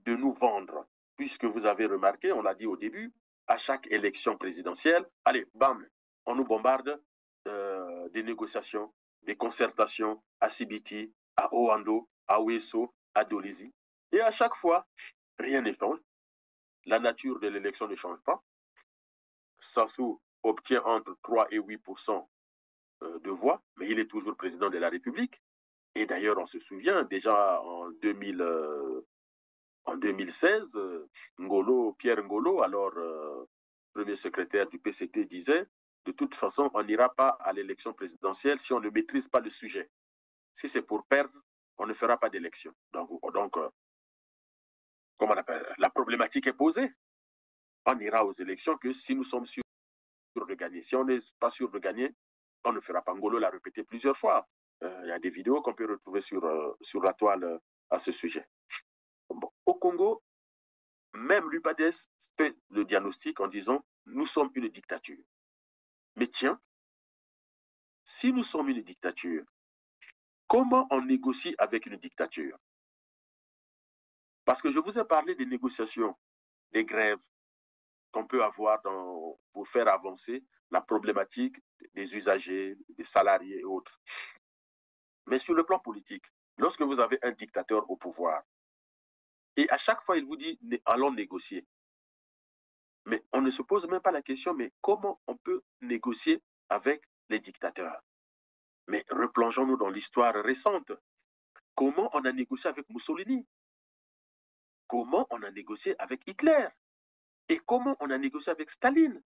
de nous vendre, puisque vous avez remarqué, on l'a dit au début, à chaque élection présidentielle, allez, bam, on nous bombarde des négociations, des concertations à Sibiti, à Oando, à Ouesso, à Dolisie. Et à chaque fois, rien ne change. La nature de l'élection ne change pas. Sassou obtient entre 3 et 8% de voix, mais il est toujours président de la République. Et d'ailleurs, on se souvient, déjà en 2016, Pierre Ngolo, alors premier secrétaire du PCT, disait « De toute façon, on n'ira pas à l'élection présidentielle si on ne maîtrise pas le sujet. Si c'est pour perdre, on ne fera pas d'élection. » Donc comment on appelle, la problématique est posée. On n'ira aux élections que si nous sommes sûrs de gagner. Si on n'est pas sûr de gagner, on ne fera pas. Ngolo l'a répété plusieurs fois. Il y a des vidéos qu'on peut retrouver sur la toile à ce sujet. Bon, au Congo, même l'UPADES fait le diagnostic en disant « Nous sommes une dictature ». Mais tiens, si nous sommes une dictature, comment on négocie avec une dictature? Parce que je vous ai parlé des négociations, des grèves qu'on peut avoir pour faire avancer la problématique des usagers, des salariés et autres. Mais sur le plan politique, lorsque vous avez un dictateur au pouvoir, et à chaque fois il vous dit « allons négocier », mais on ne se pose même pas la question, mais comment on peut négocier avec les dictateurs? Mais replongeons-nous dans l'histoire récente. Comment on a négocié avec Mussolini? Comment on a négocié avec Hitler? Et comment on a négocié avec Staline?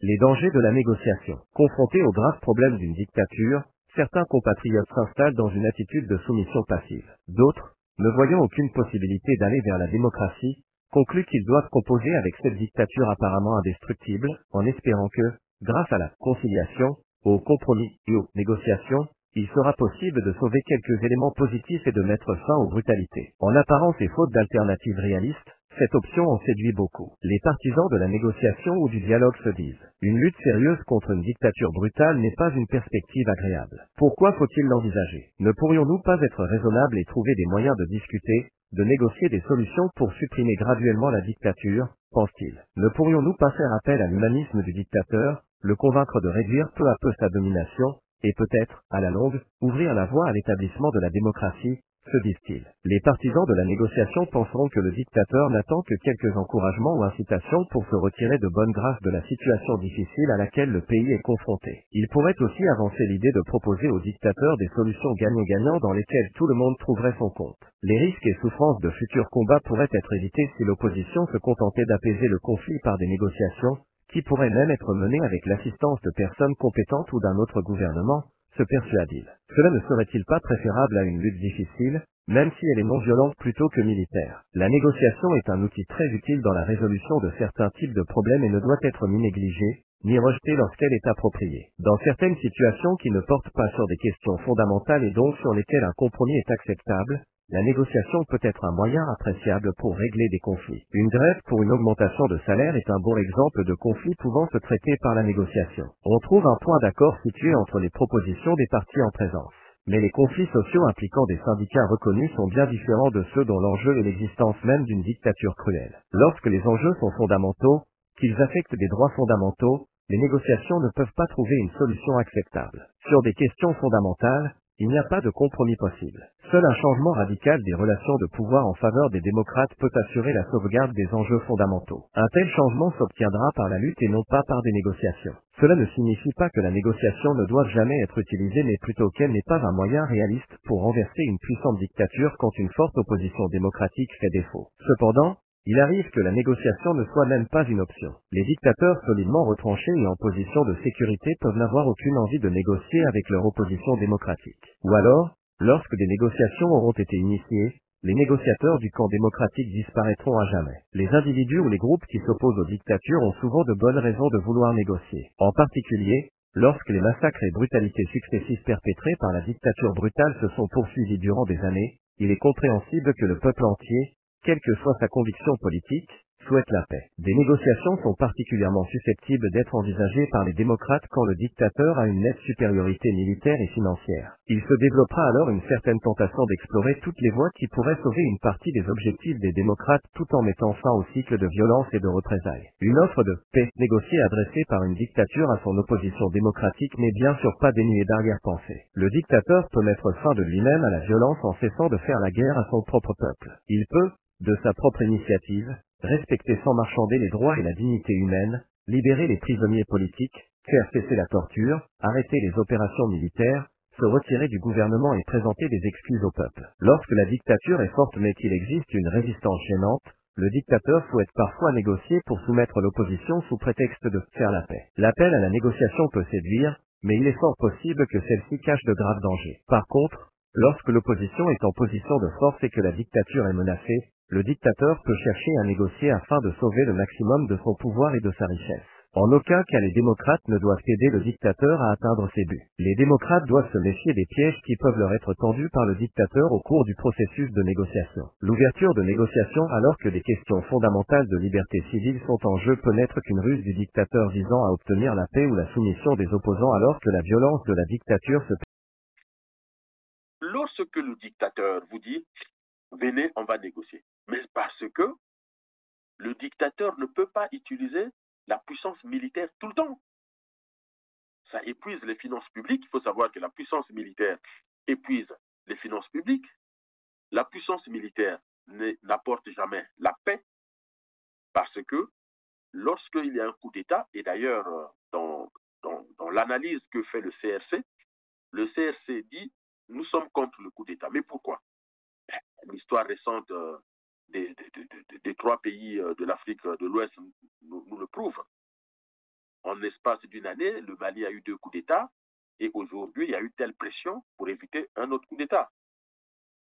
Les dangers de la négociation. Confrontés aux graves problèmes d'une dictature, certains compatriotes s'installent dans une attitude de soumission passive. D'autres, ne voyant aucune possibilité d'aller vers la démocratie, concluent qu'ils doivent composer avec cette dictature apparemment indestructible, en espérant que, grâce à la conciliation, aux compromis et aux négociations, il sera possible de sauver quelques éléments positifs et de mettre fin aux brutalités. En apparence et faute d'alternatives réalistes, cette option en séduit beaucoup. Les partisans de la négociation ou du dialogue se disent « Une lutte sérieuse contre une dictature brutale n'est pas une perspective agréable. Pourquoi faut-il l'envisager? Ne pourrions-nous pas être raisonnables et trouver des moyens de discuter, de négocier des solutions pour supprimer graduellement la dictature ?» pense-t-il. Ne pourrions-nous pas faire appel à l'humanisme du dictateur, le convaincre de réduire peu à peu sa domination, et peut-être, à la longue, ouvrir la voie à l'établissement de la démocratie, se disent-ils. Les partisans de la négociation penseront que le dictateur n'attend que quelques encouragements ou incitations pour se retirer de bonne grâce de la situation difficile à laquelle le pays est confronté. Il pourrait aussi avancer l'idée de proposer au dictateur des solutions gagnant-gagnant dans lesquelles tout le monde trouverait son compte. Les risques et souffrances de futurs combats pourraient être évités si l'opposition se contentait d'apaiser le conflit par des négociations, qui pourraient même être menées avec l'assistance de personnes compétentes ou d'un autre gouvernement, se persuade-t-il. Cela ne serait-il pas préférable à une lutte difficile, même si elle est non violente plutôt que militaire? La négociation est un outil très utile dans la résolution de certains types de problèmes et ne doit être ni négligée, ni rejetée lorsqu'elle est appropriée. Dans certaines situations qui ne portent pas sur des questions fondamentales et donc sur lesquelles un compromis est acceptable, la négociation peut être un moyen appréciable pour régler des conflits. Une grève pour une augmentation de salaire est un bon exemple de conflit pouvant se traiter par la négociation. On trouve un point d'accord situé entre les propositions des parties en présence. Mais les conflits sociaux impliquant des syndicats reconnus sont bien différents de ceux dont l'enjeu est l'existence même d'une dictature cruelle. Lorsque les enjeux sont fondamentaux, qu'ils affectent des droits fondamentaux, les négociations ne peuvent pas trouver une solution acceptable. Sur des questions fondamentales, il n'y a pas de compromis possible. Seul un changement radical des relations de pouvoir en faveur des démocrates peut assurer la sauvegarde des enjeux fondamentaux. Un tel changement s'obtiendra par la lutte et non pas par des négociations. Cela ne signifie pas que la négociation ne doive jamais être utilisée, mais plutôt qu'elle n'est pas un moyen réaliste pour renverser une puissante dictature quand une forte opposition démocratique fait défaut. Cependant, il arrive que la négociation ne soit même pas une option. Les dictateurs solidement retranchés et en position de sécurité peuvent n'avoir aucune envie de négocier avec leur opposition démocratique. Ou alors, lorsque des négociations auront été initiées, les négociateurs du camp démocratique disparaîtront à jamais. Les individus ou les groupes qui s'opposent aux dictatures ont souvent de bonnes raisons de vouloir négocier. En particulier, lorsque les massacres et brutalités successifs perpétrés par la dictature brutale se sont poursuivis durant des années, il est compréhensible que le peuple entier, quelle que soit sa conviction politique, souhaite la paix. Des négociations sont particulièrement susceptibles d'être envisagées par les démocrates quand le dictateur a une nette supériorité militaire et financière. Il se développera alors une certaine tentation d'explorer toutes les voies qui pourraient sauver une partie des objectifs des démocrates tout en mettant fin au cycle de violence et de représailles. Une offre de paix négociée adressée par une dictature à son opposition démocratique n'est bien sûr pas dénuée d'arrière-pensée. Le dictateur peut mettre fin de lui-même à la violence en cessant de faire la guerre à son propre peuple. Il peut, de sa propre initiative, respecter sans marchander les droits et la dignité humaine, libérer les prisonniers politiques, faire cesser la torture, arrêter les opérations militaires, se retirer du gouvernement et présenter des excuses au peuple. Lorsque la dictature est forte mais qu'il existe une résistance gênante, le dictateur souhaite parfois négocier pour soumettre l'opposition sous prétexte de faire la paix. L'appel à la négociation peut séduire, mais il est fort possible que celle-ci cache de graves dangers. Par contre, lorsque l'opposition est en position de force et que la dictature est menacée, le dictateur peut chercher à négocier afin de sauver le maximum de son pouvoir et de sa richesse. En aucun cas les démocrates ne doivent aider le dictateur à atteindre ses buts. Les démocrates doivent se méfier des pièges qui peuvent leur être tendus par le dictateur au cours du processus de négociation. L'ouverture de négociations alors que des questions fondamentales de liberté civile sont en jeu peut n'être qu'une ruse du dictateur visant à obtenir la paix ou la soumission des opposants alors que la violence de la dictature se... Lorsque le dictateur vous dit « venez, on va négocier », mais parce que le dictateur ne peut pas utiliser la puissance militaire tout le temps. Ça épuise les finances publiques. Il faut savoir que la puissance militaire épuise les finances publiques. La puissance militaire n'apporte jamais la paix parce que lorsqu'il y a un coup d'État, et d'ailleurs dans l'analyse que fait le CRC dit « nous sommes contre le coup d'État ». Mais pourquoi? L'histoire récente des 3 pays de l'Afrique de l'Ouest nous le prouve. En l'espace d'une année, le Mali a eu 2 coups d'État et aujourd'hui, il y a eu telle pression pour éviter un autre coup d'État.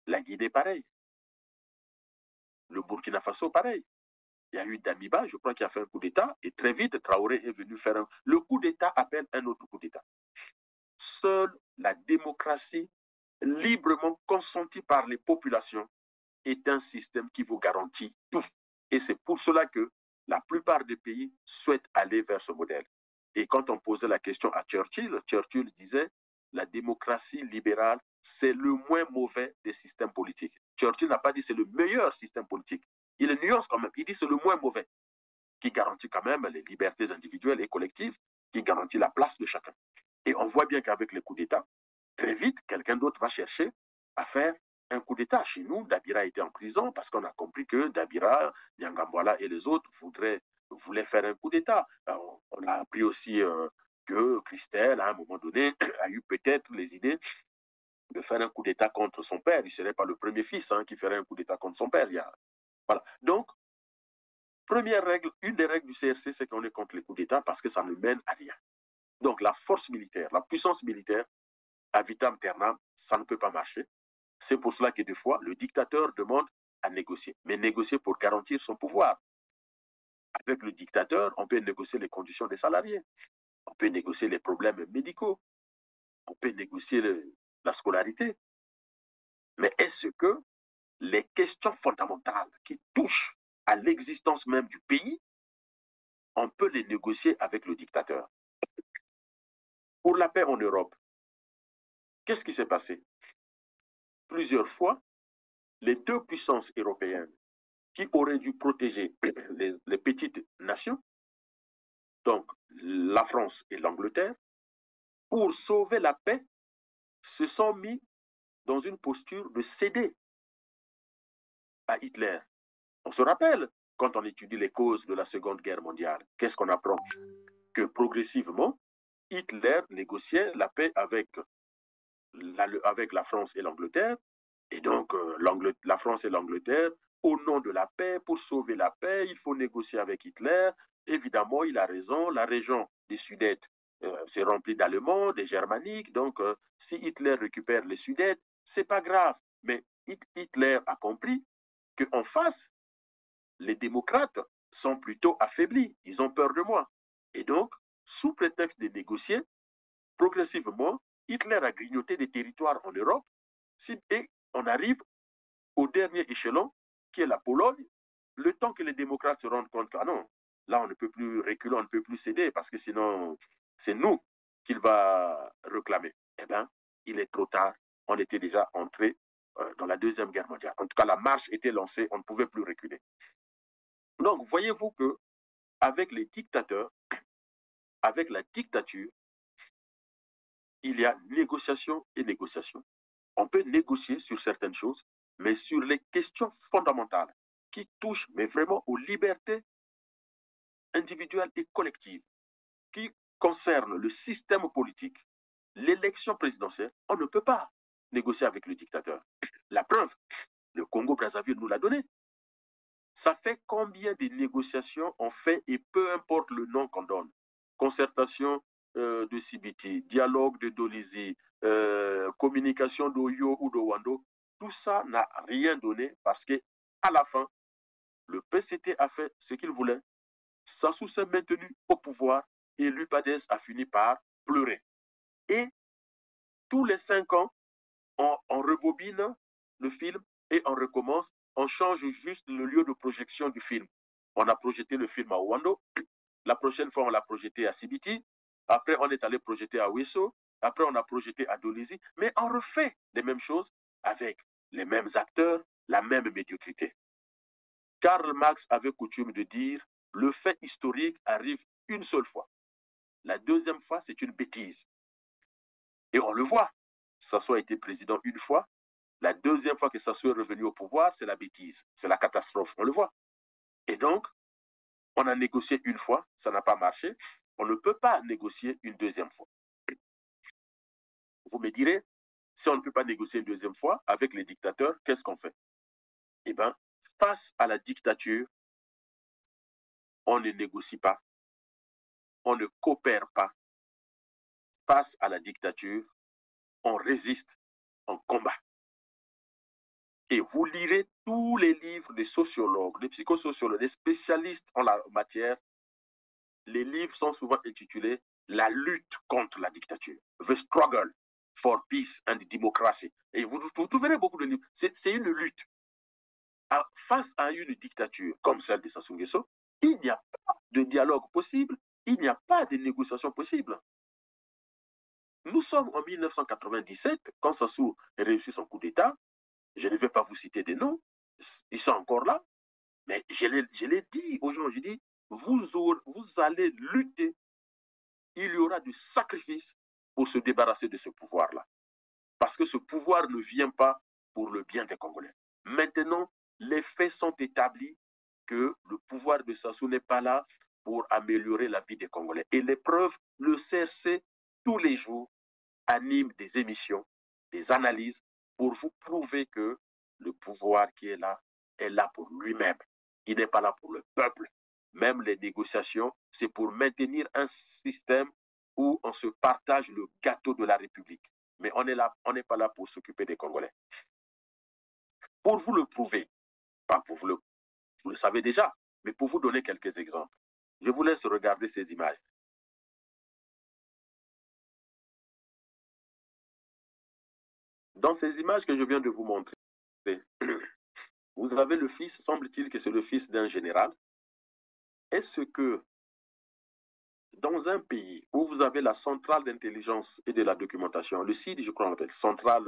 La Guinée, pareil. Le Burkina Faso, pareil. Il y a eu Damiba, je crois, qui a fait un coup d'État et très vite, Traoré est venu faire un... Le coup d'État appelle un autre coup d'État. Seule la démocratie librement consentie par les populations est un système qui vous garantit tout. Et c'est pour cela que la plupart des pays souhaitent aller vers ce modèle. Et quand on posait la question à Churchill, Churchill disait la démocratie libérale, c'est le moins mauvais des systèmes politiques. Churchill n'a pas dit c'est le meilleur système politique. Il le nuance quand même. Il dit c'est le moins mauvais, qui garantit quand même les libertés individuelles et collectives, qui garantit la place de chacun. Et on voit bien qu'avec les coups d'État, très vite, quelqu'un d'autre va chercher à faire un coup d'État. Chez nous, Dabira était en prison parce qu'on a compris que Dabira, Nyangambwala et les autres voulaient faire un coup d'État. On a appris aussi que Christelle, à un moment donné, a eu peut-être les idées de faire un coup d'État contre son père. Il ne serait pas le premier fils qui ferait un coup d'État contre son père. Voilà. Donc, première règle, une des règles du CRC, c'est qu'on est contre les coups d'État parce que ça ne mène à rien. Donc, la force militaire, la puissance militaire, à vitam aeternam, ça ne peut pas marcher. C'est pour cela que des fois, le dictateur demande à négocier, mais négocier pour garantir son pouvoir. Avec le dictateur, on peut négocier les conditions des salariés, on peut négocier les problèmes médicaux, on peut négocier la scolarité. Mais est-ce que les questions fondamentales qui touchent à l'existence même du pays, on peut les négocier avec le dictateur? Pour la paix en Europe, qu'est-ce qui s'est passé? Plusieurs fois, les deux puissances européennes qui auraient dû protéger les petites nations, donc la France et l'Angleterre, pour sauver la paix, se sont mis dans une posture de céder à Hitler. On se rappelle, quand on étudie les causes de la Seconde Guerre mondiale, qu'est-ce qu'on apprend? Que progressivement, Hitler négociait la paix avec la France et l'Angleterre, et donc la France et l'Angleterre, au nom de la paix, pour sauver la paix, il faut négocier avec Hitler. Évidemment, il a raison, la région des Sudètes s'est remplie d'Allemands, des Germaniques, donc si Hitler récupère les Sudètes, c'est pas grave. Mais Hitler a compris qu'en face, les démocrates sont plutôt affaiblis, ils ont peur de moi. Et donc, sous prétexte de négocier, progressivement, Hitler a grignoté des territoires en Europe, et on arrive au dernier échelon, qui est la Pologne, le temps que les démocrates se rendent compte que ah non, là on ne peut plus reculer, on ne peut plus céder, parce que sinon c'est nous qu'il va réclamer. Eh bien, il est trop tard, on était déjà entré dans la Deuxième Guerre mondiale. En tout cas, la marche était lancée, on ne pouvait plus reculer. Donc, voyez-vous que avec les dictateurs, avec la dictature, il y a négociation et négociation. On peut négocier sur certaines choses, mais sur les questions fondamentales qui touchent mais vraiment aux libertés individuelles et collectives, qui concernent le système politique, l'élection présidentielle, on ne peut pas négocier avec le dictateur. La preuve, le Congo-Brazzaville nous l'a donné. Ça fait combien de négociations on fait, et peu importe le nom qu'on donne, concertation de Sibiti, dialogue de Dolizy, communication d'Oyo ou d'Owando, tout ça n'a rien donné parce que à la fin, le PCT a fait ce qu'il voulait. Sassou s'est maintenu au pouvoir et l'UPADES a fini par pleurer. Et tous les 5 ans, on rebobine le film et on recommence. On change juste le lieu de projection du film. On a projeté le film à Owando. La prochaine fois, on l'a projeté à Sibiti. Après, on est allé projeter à Wesso. Après, on a projeté à Dolizy. Mais on refait les mêmes choses avec les mêmes acteurs, la même médiocrité. Karl Marx avait coutume de dire « Le fait historique arrive une seule fois. La deuxième fois, c'est une bêtise. » Et on le voit. Sassou a été président une fois. La deuxième fois que Sassou est revenu au pouvoir, c'est la bêtise, c'est la catastrophe, on le voit. Et donc, on a négocié une fois, ça n'a pas marché, on ne peut pas négocier une deuxième fois. Vous me direz, si on ne peut pas négocier une deuxième fois avec les dictateurs, qu'est-ce qu'on fait? Eh bien, face à la dictature, on ne négocie pas, on ne coopère pas. Face à la dictature, on résiste, on combat. Et vous lirez tous les livres des sociologues, des psychosociologues, des spécialistes en la matière. Les livres sont souvent intitulés « La lutte contre la dictature »,« The Struggle for Peace and Democracy ». Et vous trouverez beaucoup de livres. C'est une lutte. Face à une dictature comme celle de Sassou Nguesso, il n'y a pas de dialogue possible, il n'y a pas de négociation possible. Nous sommes en 1997, quand Sassou a réussi son coup d'État. Je ne vais pas vous citer des noms, ils sont encore là, mais je l'ai dit aux gens, j'ai dit, vous allez lutter, il y aura du sacrifice pour se débarrasser de ce pouvoir-là. Parce que ce pouvoir ne vient pas pour le bien des Congolais. Maintenant, les faits sont établis que le pouvoir de Sassou n'est pas là pour améliorer la vie des Congolais. Et les preuves, le CRC, tous les jours, anime des émissions, des analyses, pour vous prouver que le pouvoir qui est là pour lui-même. Il n'est pas là pour le peuple. Même les négociations, c'est pour maintenir un système où on se partage le gâteau de la République. Mais on n'est pas là pour s'occuper des Congolais. Pour vous le prouver, pas pour vous le savez déjà, mais pour vous donner quelques exemples, je vous laisse regarder ces images. Dans ces images que je viens de vous montrer, vous avez le fils, semble-t-il que c'est le fils d'un général. Est-ce que dans un pays où vous avez la centrale d'intelligence et de la documentation, le CID, je crois qu'on l'appelle, centrale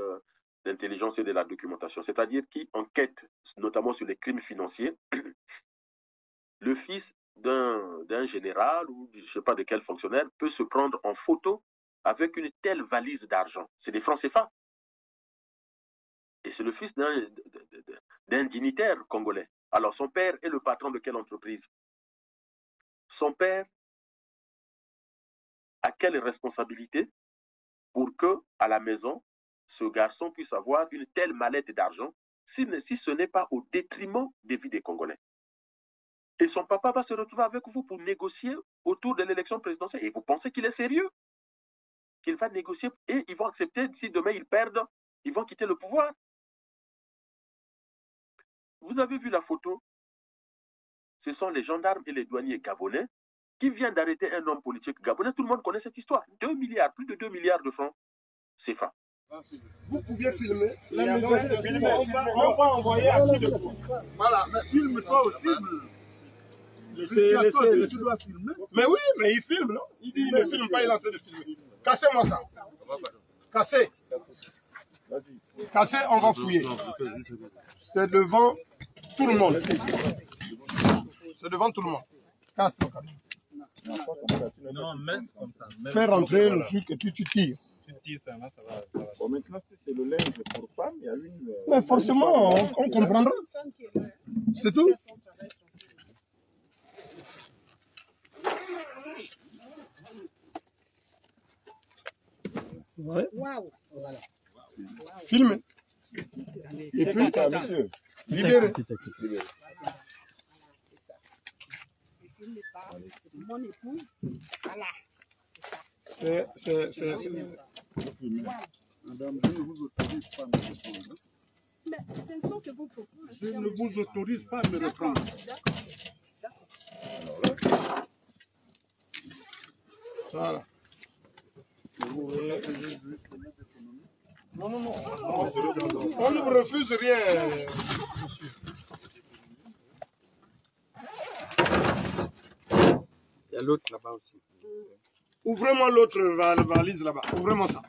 d'intelligence et de la documentation, c'est-à-dire qui enquête notamment sur les crimes financiers, le fils d'un général ou je ne sais pas de quel fonctionnaire peut se prendre en photo avec une telle valise d'argent. C'est des francs CFA. Et c'est le fils d'un dignitaire congolais. Alors, son père est le patron de quelle entreprise? Son père a quelle responsabilité pour que, à la maison, ce garçon puisse avoir une telle mallette d'argent si ce n'est pas au détriment des vies des Congolais? Et son papa va se retrouver avec vous pour négocier autour de l'élection présidentielle. Et vous pensez qu'il est sérieux? Qu'il va négocier et ils vont accepter, si demain ils perdent, ils vont quitter le pouvoir? Vous avez vu la photo? Ce sont les gendarmes et les douaniers gabonais qui viennent d'arrêter un homme politique gabonais. Tout le monde connaît cette histoire. 2 milliards, plus de 2 milliards de francs CFA. Vous pouviez filmer. On va envoyer à qui de coup. Voilà, mais filme-toi aussi. Tu dois filmer. Mais oui, mais il filme, non? Il dit il ne filme pas, il est en train de filmer. Cassez-moi ça. Cassez. Cassez, on va fouiller. C'est devant tout le monde. C'est devant tout le monde. Casse. Non, messe comme ça. Fais rentrer le truc et puis tu tires. Tu tires ça, là, ça va. Bon, maintenant, si c'est le linge pour femme, il y a une. Mais forcément, on comprendra. C'est tout. Ouais. Voilà. Filme. Et puis, monsieur, libérez. Mon épouse, voilà. Madame, je ne vous autorise pas à me reprendre. Mais ce ne sont que vos propos. Je ne vous autorise pas à me reprendre. Voilà. Non, non, non. On ne vous refuse rien, monsieur. Il y a l'autre là-bas aussi. Ouvrez-moi l'autre valise là-bas. Ouvrez-moi ça.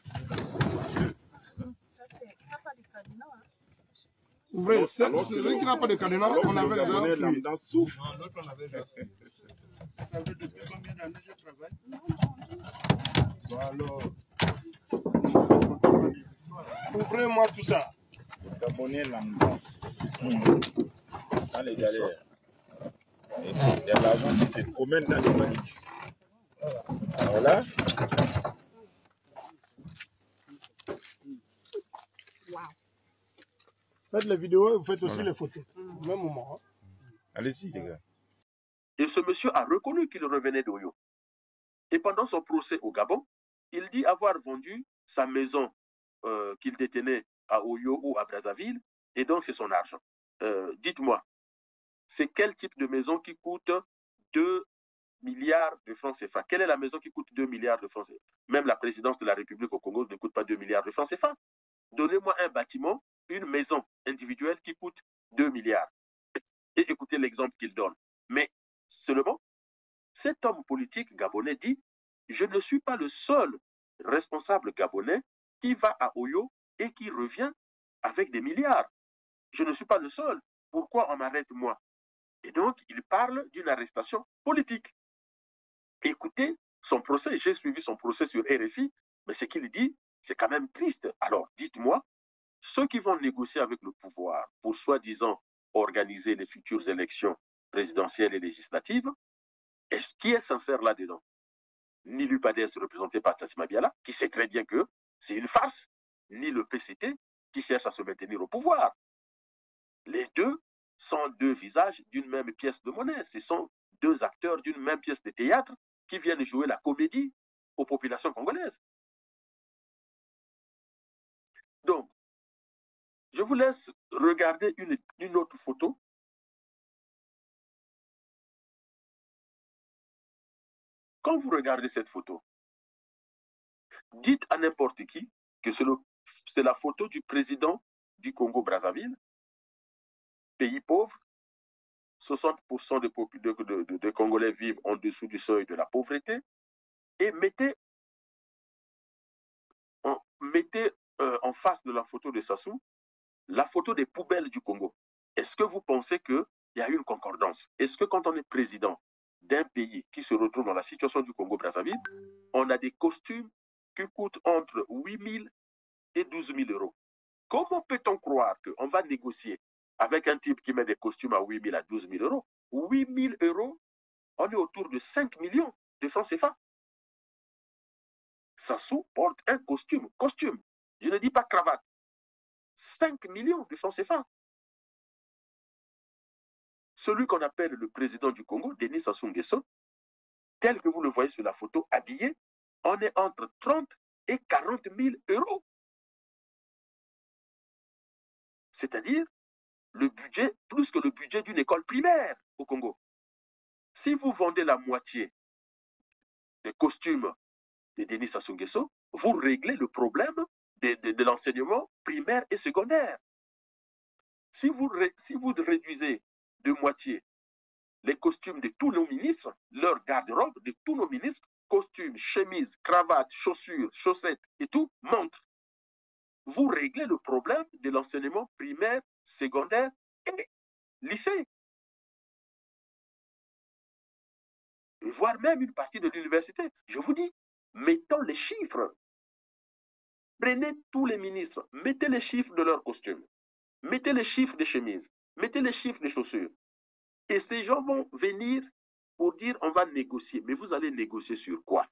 Ouvrez. Celui qui n'a pas de cadenas, on avait déjà fouillé. Non, l'autre on avait déjà fait. Ça fait depuis combien d'années je travaille? Bon alors. Ouvrez-moi tout ça. Gabonais lambda. Sans les galères. Il y a l'argent qui se promène dans les valises. Alors là. Faites les vidéos et vous faites aussi les photos. Au même moment. Allez-y, les gars. Et ce monsieur a reconnu qu'il revenait d'Oyo. Et pendant son procès au Gabon, il dit avoir vendu sa maison qu'il détenait à Oyo ou à Brazzaville, et donc c'est son argent. Dites-moi, c'est quel type de maison qui coûte 2 milliards de francs CFA? Quelle est la maison qui coûte 2 milliards de francs CFA? Même la présidence de la République au Congo ne coûte pas 2 milliards de francs CFA. Donnez-moi un bâtiment, une maison individuelle qui coûte 2 milliards. Et écoutez l'exemple qu'il donne. Mais seulement, cet homme politique gabonais dit « Je ne suis pas le seul responsable gabonais qui va à Oyo et qui revient avec des milliards. Je ne suis pas le seul. Pourquoi on m'arrête moi ?» Et donc, il parle d'une arrestation politique. Écoutez son procès. J'ai suivi son procès sur RFI, mais ce qu'il dit, c'est quand même triste. Alors, dites-moi, ceux qui vont négocier avec le pouvoir pour soi-disant organiser les futures élections présidentielles et législatives, est-ce qui est sincère là-dedans? Ni l'UPADES représenté par Tsatsi Mabiala, qui sait très bien que c'est une farce, ni le PCT qui cherche à se maintenir au pouvoir. Les deux sont deux visages d'une même pièce de monnaie. Ce sont deux acteurs d'une même pièce de théâtre qui viennent jouer la comédie aux populations congolaises. Donc, je vous laisse regarder une autre photo. Quand vous regardez cette photo, dites à n'importe qui que c'est la photo du président du Congo-Brazzaville, pays pauvre. 60% des Congolais vivent en dessous du seuil de la pauvreté. et mettez en face de la photo de Sassou la photo des poubelles du Congo. Est-ce que vous pensez qu'il y a une concordance? Est-ce que quand on est président d'un pays qui se retrouve dans la situation du Congo-Brazzaville, on a des costumes qui coûtent entre 8 000 et 12 000 euros? Comment peut-on croire qu'on va négocier avec un type qui met des costumes à 8 000 à 12 000 euros? 8 000 euros, on est autour de 5 millions de francs CFA. Sassou porte un costume. Je ne dis pas cravate. 5 millions de francs CFA. Celui qu'on appelle le président du Congo, Denis Sassou Nguesso, tel que vous le voyez sur la photo, habillé, on est entre 30 et 40 000 euros. C'est-à-dire le budget, plus que le budget d'une école primaire au Congo. Si vous vendez la moitié des costumes de Denis Sassou Nguesso, vous réglez le problème de l'enseignement primaire et secondaire. Si vous réduisez de moitié les costumes de tous nos ministres, leur garde-robe de tous nos ministres, costumes, chemises, cravates, chaussures, chaussettes et tout, montre. Vous réglez le problème de l'enseignement primaire, secondaire et lycée. Et voire même une partie de l'université. Je vous dis, mettons les chiffres. Prenez tous les ministres, mettez les chiffres de leurs costumes, mettez les chiffres des chemises, mettez les chiffres des chaussures. Et ces gens vont venir pour dire on va négocier. Mais vous allez négocier sur quoi?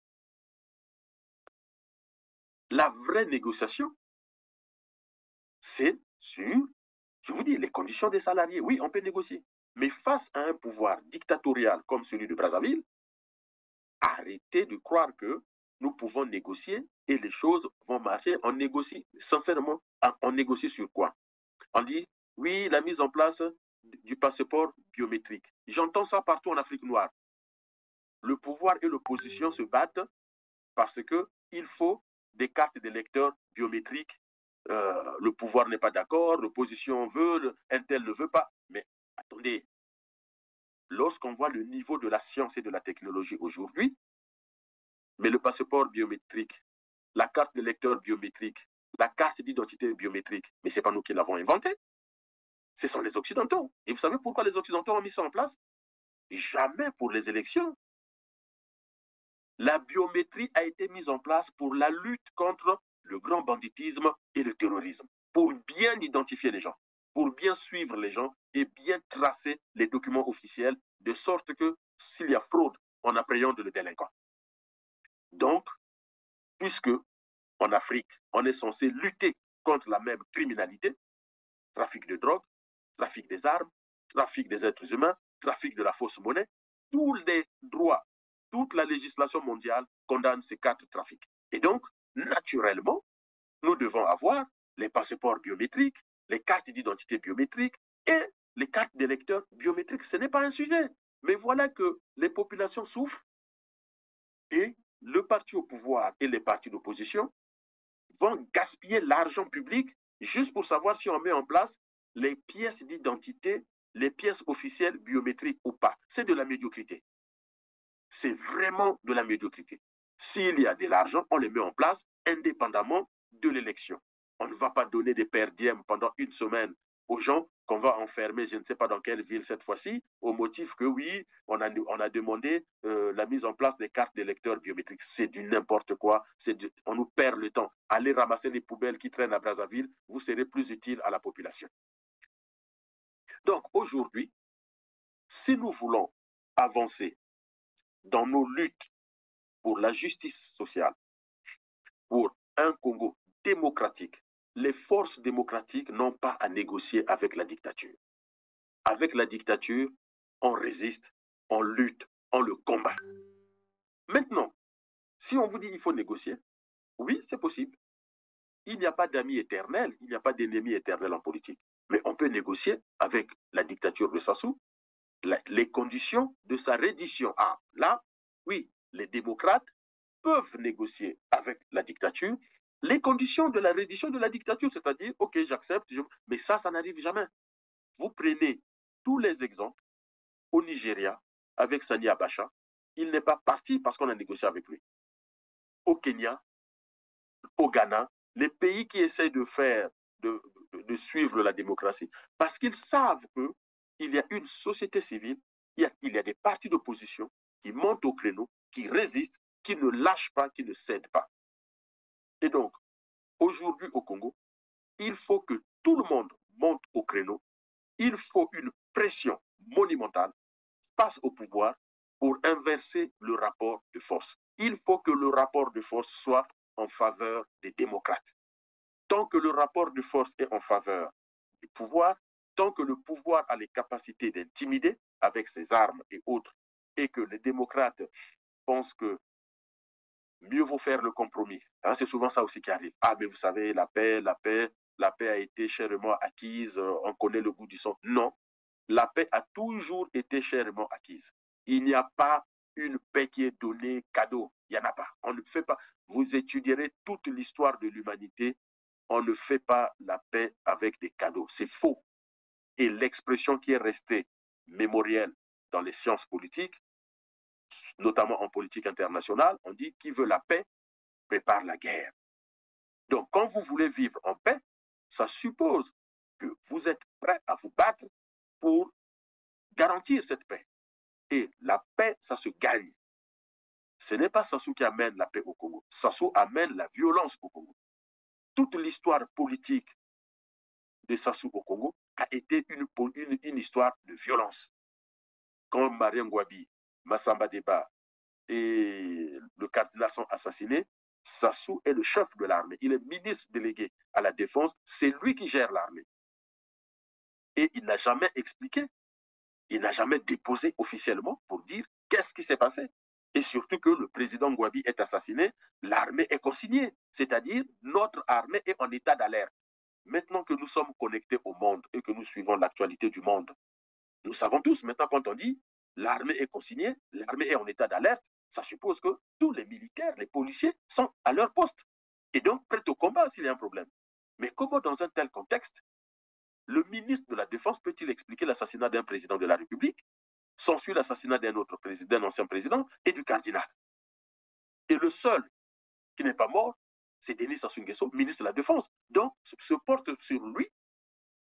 La vraie négociation, c'est sur, je vous dis, les conditions des salariés. Oui, on peut négocier. Mais face à un pouvoir dictatorial comme celui de Brazzaville, arrêtez de croire que nous pouvons négocier et les choses vont marcher. On négocie, sincèrement, on négocie sur quoi? On dit, oui, la mise en place du passeport biométrique. J'entends ça partout en Afrique noire. Le pouvoir et l'opposition se battent parce qu'il faut des cartes d'électeurs biométriques. Le pouvoir n'est pas d'accord, l'opposition veut, un tel ne veut pas. Mais attendez, lorsqu'on voit le niveau de la science et de la technologie aujourd'hui, mais le passeport biométrique, la carte d'électeur biométrique, la carte d'identité biométrique, mais ce n'est pas nous qui l'avons inventé. Ce sont les Occidentaux. Et vous savez pourquoi les Occidentaux ont mis ça en place? Jamais pour les élections. La biométrie a été mise en place pour la lutte contre le grand banditisme et le terrorisme, pour bien identifier les gens, pour bien suivre les gens et bien tracer les documents officiels, de sorte que s'il y a fraude, on appréhende le délinquant. Donc, puisque en Afrique, on est censé lutter contre la même criminalité, trafic de drogue, trafic des armes, trafic des êtres humains, trafic de la fausse monnaie, tous les droits, toute la législation mondiale condamne ces 4 trafics. Et donc, naturellement, nous devons avoir les passeports biométriques, les cartes d'identité biométriques et les cartes d'électeurs biométriques. Ce n'est pas un sujet. Mais voilà que les populations souffrent et le parti au pouvoir et les partis d'opposition vont gaspiller l'argent public juste pour savoir si on met en place les pièces d'identité, les pièces officielles biométriques ou pas. C'est de la médiocrité. C'est vraiment de la médiocrité. S'il y a de l'argent, on les met en place indépendamment de l'élection. On ne va pas donner des per diem pendant une semaine aux gens qu'on va enfermer, je ne sais pas dans quelle ville cette fois-ci, au motif que oui, on a demandé la mise en place des cartes d'électeurs biométriques. C'est du n'importe quoi, on nous perd le temps. Allez ramasser les poubelles qui traînent à Brazzaville, vous serez plus utile à la population. Donc aujourd'hui, si nous voulons avancer dans nos luttes pour la justice sociale, pour un Congo démocratique, les forces démocratiques n'ont pas à négocier avec la dictature. Avec la dictature, on résiste, on lutte, on le combat. Maintenant, si on vous dit qu'il faut négocier, oui, c'est possible. Il n'y a pas d'amis éternels, il n'y a pas d'ennemis éternels en politique. Mais on peut négocier avec la dictature de Sassou les conditions de sa reddition. Ah, là, oui, les démocrates peuvent négocier avec la dictature les conditions de la reddition de la dictature, c'est-à-dire, ok, j'accepte, mais ça n'arrive jamais. Vous prenez tous les exemples au Nigeria avec Sani Abacha, il n'est pas parti parce qu'on a négocié avec lui. au Kenya, au Ghana, les pays qui essayent de suivre la démocratie, parce qu'ils savent qu'il y a une société civile, il y a des partis d'opposition qui montent au créneau, qui résistent, qui ne lâchent pas, qui ne cèdent pas. Et donc, aujourd'hui au Congo, il faut que tout le monde monte au créneau, il faut une pression monumentale face au pouvoir pour inverser le rapport de force. Il faut que le rapport de force soit en faveur des démocrates. Tant que le rapport de force est en faveur du pouvoir, tant que le pouvoir a les capacités d'intimider avec ses armes et autres, et que les démocrates pensent que mieux vaut faire le compromis. Hein, c'est souvent ça aussi qui arrive. Ah, mais vous savez, la paix a été chèrement acquise, on connaît le goût du sang. Non, la paix a toujours été chèrement acquise. Il n'y a pas une paix qui est donnée cadeau. Il n'y en a pas. On ne fait pas. Vous étudierez toute l'histoire de l'humanité. On ne fait pas la paix avec des cadeaux. C'est faux. Et l'expression qui est restée mémorielle dans les sciences politiques, notamment en politique internationale, on dit qui veut la paix prépare la guerre. Donc, quand vous voulez vivre en paix, ça suppose que vous êtes prêt à vous battre pour garantir cette paix. Et la paix, ça se gagne. Ce n'est pas Sassou qui amène la paix au Congo. Sassou amène la violence au Congo. Toute l'histoire politique de Sassou au Congo a été une histoire de violence. Quand Marien Ngouabi, Massamba Deba et le cardinal sont assassinés, Sassou est le chef de l'armée. Il est ministre délégué à la défense. C'est lui qui gère l'armée. Et il n'a jamais expliqué, il n'a jamais déposé officiellement pour dire qu'est-ce qui s'est passé. Et surtout que le président Ngouabi est assassiné, l'armée est consignée. C'est-à-dire, notre armée est en état d'alerte. Maintenant que nous sommes connectés au monde et que nous suivons l'actualité du monde, nous savons tous, maintenant quand on dit l'armée est consignée, l'armée est en état d'alerte, ça suppose que tous les militaires, les policiers sont à leur poste. Et donc prêts au combat s'il y a un problème. Mais comment dans un tel contexte, le ministre de la Défense peut-il expliquer l'assassinat d'un président de la République, s'ensuit l'assassinat d'un autre président, d'un ancien président et du cardinal. Et le seul qui n'est pas mort, c'est Denis Sassou Nguesso, ministre de la Défense. Donc, se porte sur lui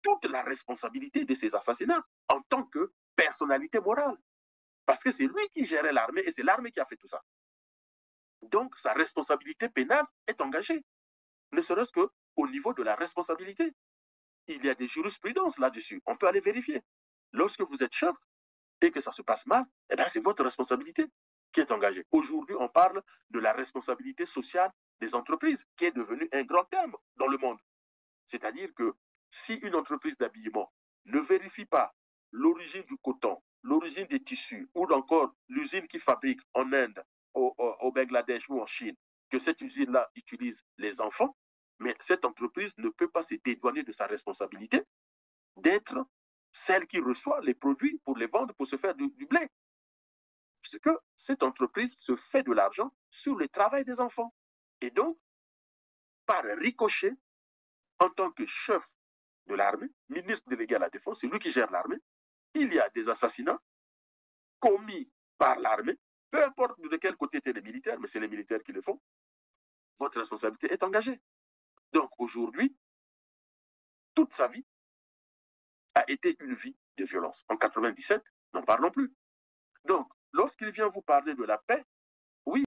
toute la responsabilité de ces assassinats en tant que personnalité morale. Parce que c'est lui qui gérait l'armée et c'est l'armée qui a fait tout ça. Donc, sa responsabilité pénale est engagée. Ne serait-ce qu'au niveau de la responsabilité. Il y a des jurisprudences là-dessus. On peut aller vérifier. Lorsque vous êtes chef et que ça se passe mal, eh bien, c'est votre responsabilité qui est engagée. Aujourd'hui, on parle de la responsabilité sociale des entreprises, qui est devenu un grand terme dans le monde. C'est-à-dire que si une entreprise d'habillement ne vérifie pas l'origine du coton, l'origine des tissus, ou encore l'usine qui fabrique en Inde, au Bangladesh ou en Chine, que cette usine-là utilise les enfants, mais cette entreprise ne peut pas se dédouaner de sa responsabilité d'être celle qui reçoit les produits pour les vendre, pour se faire du blé. Parce que cette entreprise se fait de l'argent sur le travail des enfants. Et donc, par ricochet, en tant que chef de l'armée, ministre délégué à la Défense, c'est lui qui gère l'armée, il y a des assassinats commis par l'armée, peu importe de quel côté étaient les militaires, mais c'est les militaires qui le font, votre responsabilité est engagée. Donc aujourd'hui, toute sa vie a été une vie de violence. En 97, n'en parlons plus. Donc, lorsqu'il vient vous parler de la paix, oui,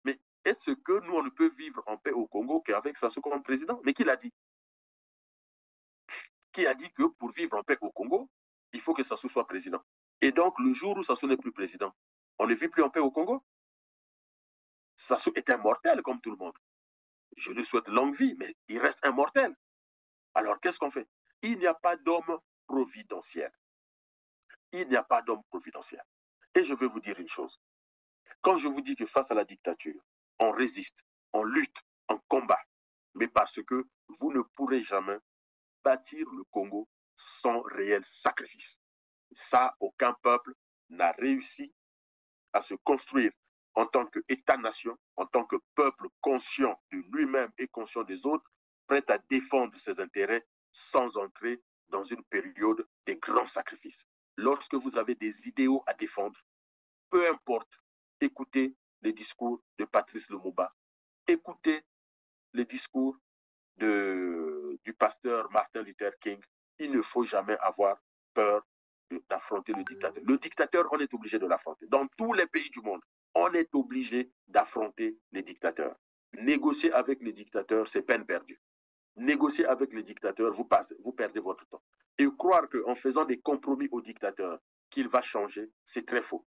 mais est-ce que nous, on ne peut vivre en paix au Congo qu'avec Sassou comme président? Mais qui l'a dit? Qui a dit que pour vivre en paix au Congo, il faut que Sassou soit président? Et donc, le jour où Sassou n'est plus président, on ne vit plus en paix au Congo? Sassou est immortel comme tout le monde. Je lui souhaite longue vie, mais il reste immortel. Alors, qu'est-ce qu'on fait? Il n'y a pas d'homme providentiel. Il n'y a pas d'homme providentiel. Et je vais vous dire une chose. Quand je vous dis que face à la dictature, on résiste, on lutte, on combat, mais parce que vous ne pourrez jamais bâtir le Congo sans réel sacrifice. Ça, aucun peuple n'a réussi à se construire en tant qu'État-nation, en tant que peuple conscient de lui-même et conscient des autres, prêt à défendre ses intérêts sans entrer dans une période de grands sacrifices. Lorsque vous avez des idéaux à défendre, peu importe écoutez les discours de Patrice Lumumba, écoutez les discours du pasteur Martin Luther King. Il ne faut jamais avoir peur d'affronter le dictateur. Le dictateur, on est obligé de l'affronter. Dans tous les pays du monde, on est obligé d'affronter les dictateurs. Négocier avec les dictateurs, c'est peine perdue. Négocier avec les dictateurs, vous perdez votre temps. Et croire qu'en faisant des compromis au dictateur, qu'il va changer, c'est très faux.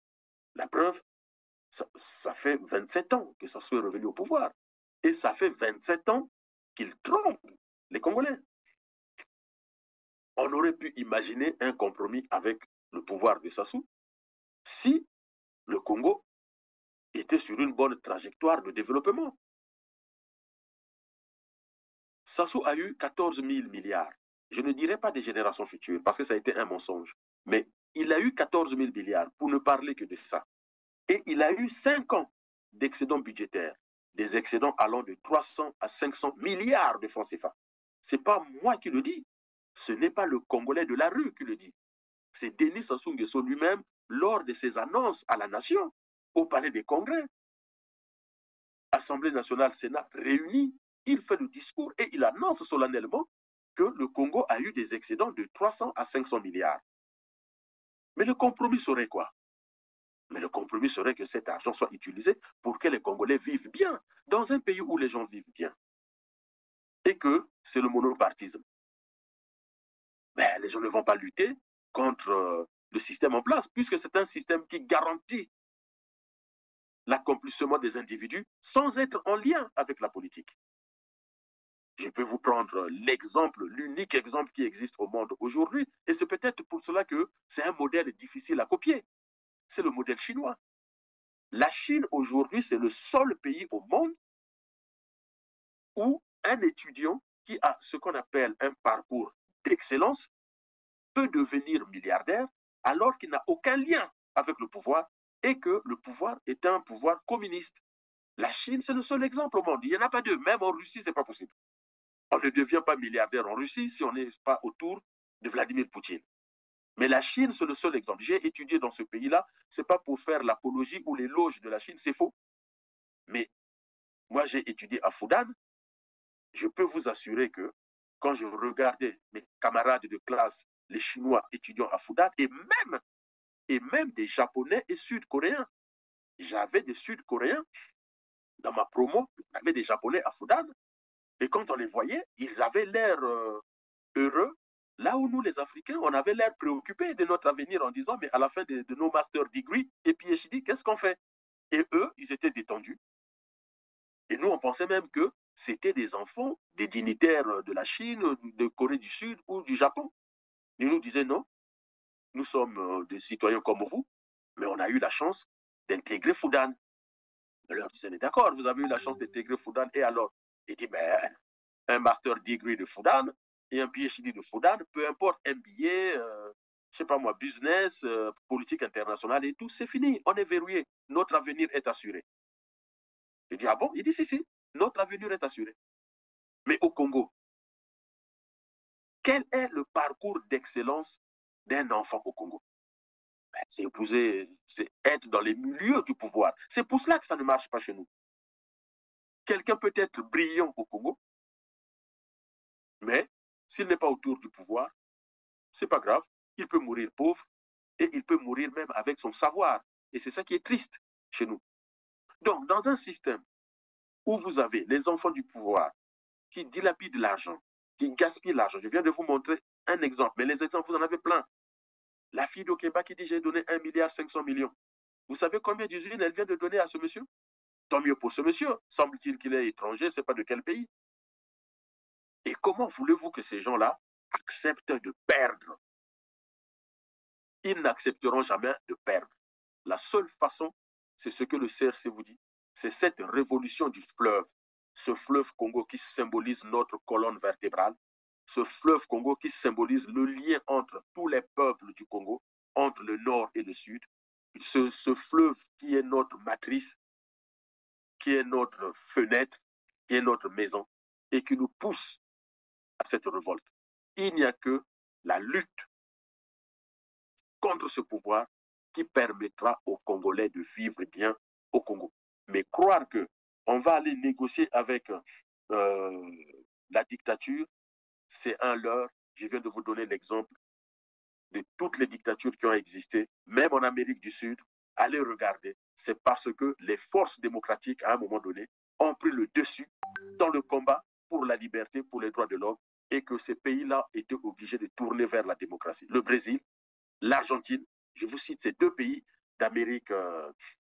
La preuve, ça fait 27 ans que ça soit revenu au pouvoir. Et ça fait 27 ans qu'il trompe les Congolais. On aurait pu imaginer un compromis avec le pouvoir de Sassou si le Congo était sur une bonne trajectoire de développement. Sassou a eu 14 000 milliards. Je ne dirais pas des générations futures, parce que ça a été un mensonge. Mais il a eu 14 000 milliards, pour ne parler que de ça. Et il a eu 5 ans d'excédent budgétaire, des excédents allant de 300 à 500 milliards de francs CFA. Ce n'est pas moi qui le dis. Ce n'est pas le Congolais de la rue qui le dit. C'est Denis Sassou Nguesso lui-même lors de ses annonces à la nation, au Palais des Congrès. Assemblée nationale, Sénat réunis, il fait le discours et il annonce solennellement que le Congo a eu des excédents de 300 à 500 milliards. Mais le compromis serait quoi? Mais le compromis serait que cet argent soit utilisé pour que les Congolais vivent bien, dans un pays où les gens vivent bien. Et que c'est le monopartisme. Mais les gens ne vont pas lutter contre le système en place, puisque c'est un système qui garantit l'accomplissement des individus sans être en lien avec la politique. Je peux vous prendre l'exemple, l'unique exemple qui existe au monde aujourd'hui, et c'est peut-être pour cela que c'est un modèle difficile à copier. C'est le modèle chinois. La Chine, aujourd'hui, c'est le seul pays au monde où un étudiant qui a ce qu'on appelle un parcours d'excellence peut devenir milliardaire alors qu'il n'a aucun lien avec le pouvoir et que le pouvoir est un pouvoir communiste. La Chine, c'est le seul exemple au monde. Il n'y en a pas deux. Même en Russie, ce n'est pas possible. On ne devient pas milliardaire en Russie si on n'est pas autour de Vladimir Poutine. Mais la Chine, c'est le seul exemple. J'ai étudié dans ce pays-là. Ce n'est pas pour faire l'apologie ou l'éloge de la Chine, c'est faux. Mais moi, j'ai étudié à Fudan. Je peux vous assurer que quand je regardais mes camarades de classe, les Chinois étudiants à Fudan, et même des Japonais et Sud-Coréens. J'avais des Sud-Coréens dans ma promo, j'avais des Japonais à Fudan. Et quand on les voyait, ils avaient l'air heureux. Là où nous, les Africains, on avait l'air préoccupés de notre avenir en disant, mais à la fin de nos master degrees et PhD, qu'est-ce qu'on fait? Et eux, ils étaient détendus. Et nous, on pensait même que c'était des enfants, des dignitaires de la Chine, de Corée du Sud ou du Japon. Ils nous disaient non, nous sommes des citoyens comme vous, mais on a eu la chance d'intégrer Fudan. Je leur disais, d'accord, vous avez eu la chance d'intégrer Fudan, et alors? Ils disent, ben, un master degree de Fudan et un PhD de Fudan, peu importe, MBA, je sais pas moi, business, politique internationale et tout, c'est fini, on est verrouillé, notre avenir est assuré. Je dis, ah bon? Il dit, si, notre avenir est assuré. Mais au Congo, quel est le parcours d'excellence d'un enfant au Congo? Ben, c'est épouser, c'est être dans les milieux du pouvoir. C'est pour cela que ça ne marche pas chez nous. Quelqu'un peut être brillant au Congo, mais s'il n'est pas autour du pouvoir, c'est pas grave, il peut mourir pauvre et il peut mourir même avec son savoir. Et c'est ça qui est triste chez nous. Donc, dans un système où vous avez les enfants du pouvoir qui dilapident l'argent, qui gaspillent l'argent, je viens de vous montrer un exemple, mais les exemples, vous en avez plein. La fille d'Okemba qui dit j'ai donné 1,5 milliard. Vous savez combien d'usines elle vient de donner à ce monsieur? Tant mieux pour ce monsieur. Semble-t-il qu'il est étranger, je ne sais pas de quel pays. Et comment voulez-vous que ces gens-là acceptent de perdre? Ils n'accepteront jamais de perdre. La seule façon, c'est ce que le CRC vous dit. C'est cette révolution du fleuve. Ce fleuve Congo qui symbolise notre colonne vertébrale. Ce fleuve Congo qui symbolise le lien entre tous les peuples du Congo, entre le nord et le sud. Ce fleuve qui est notre matrice, qui est notre fenêtre, qui est notre maison, et qui nous pousse à cette révolte. Il n'y a que la lutte contre ce pouvoir qui permettra aux Congolais de vivre bien au Congo. Mais croire qu'on va aller négocier avec la dictature, c'est un leurre. Je viens de vous donner l'exemple de toutes les dictatures qui ont existé, même en Amérique du Sud. Allez regarder, c'est parce que les forces démocratiques, à un moment donné, ont pris le dessus dans le combat pour la liberté, pour les droits de l'homme, et que ces pays-là étaient obligés de tourner vers la démocratie. Le Brésil, l'Argentine, je vous cite ces deux pays d'Amérique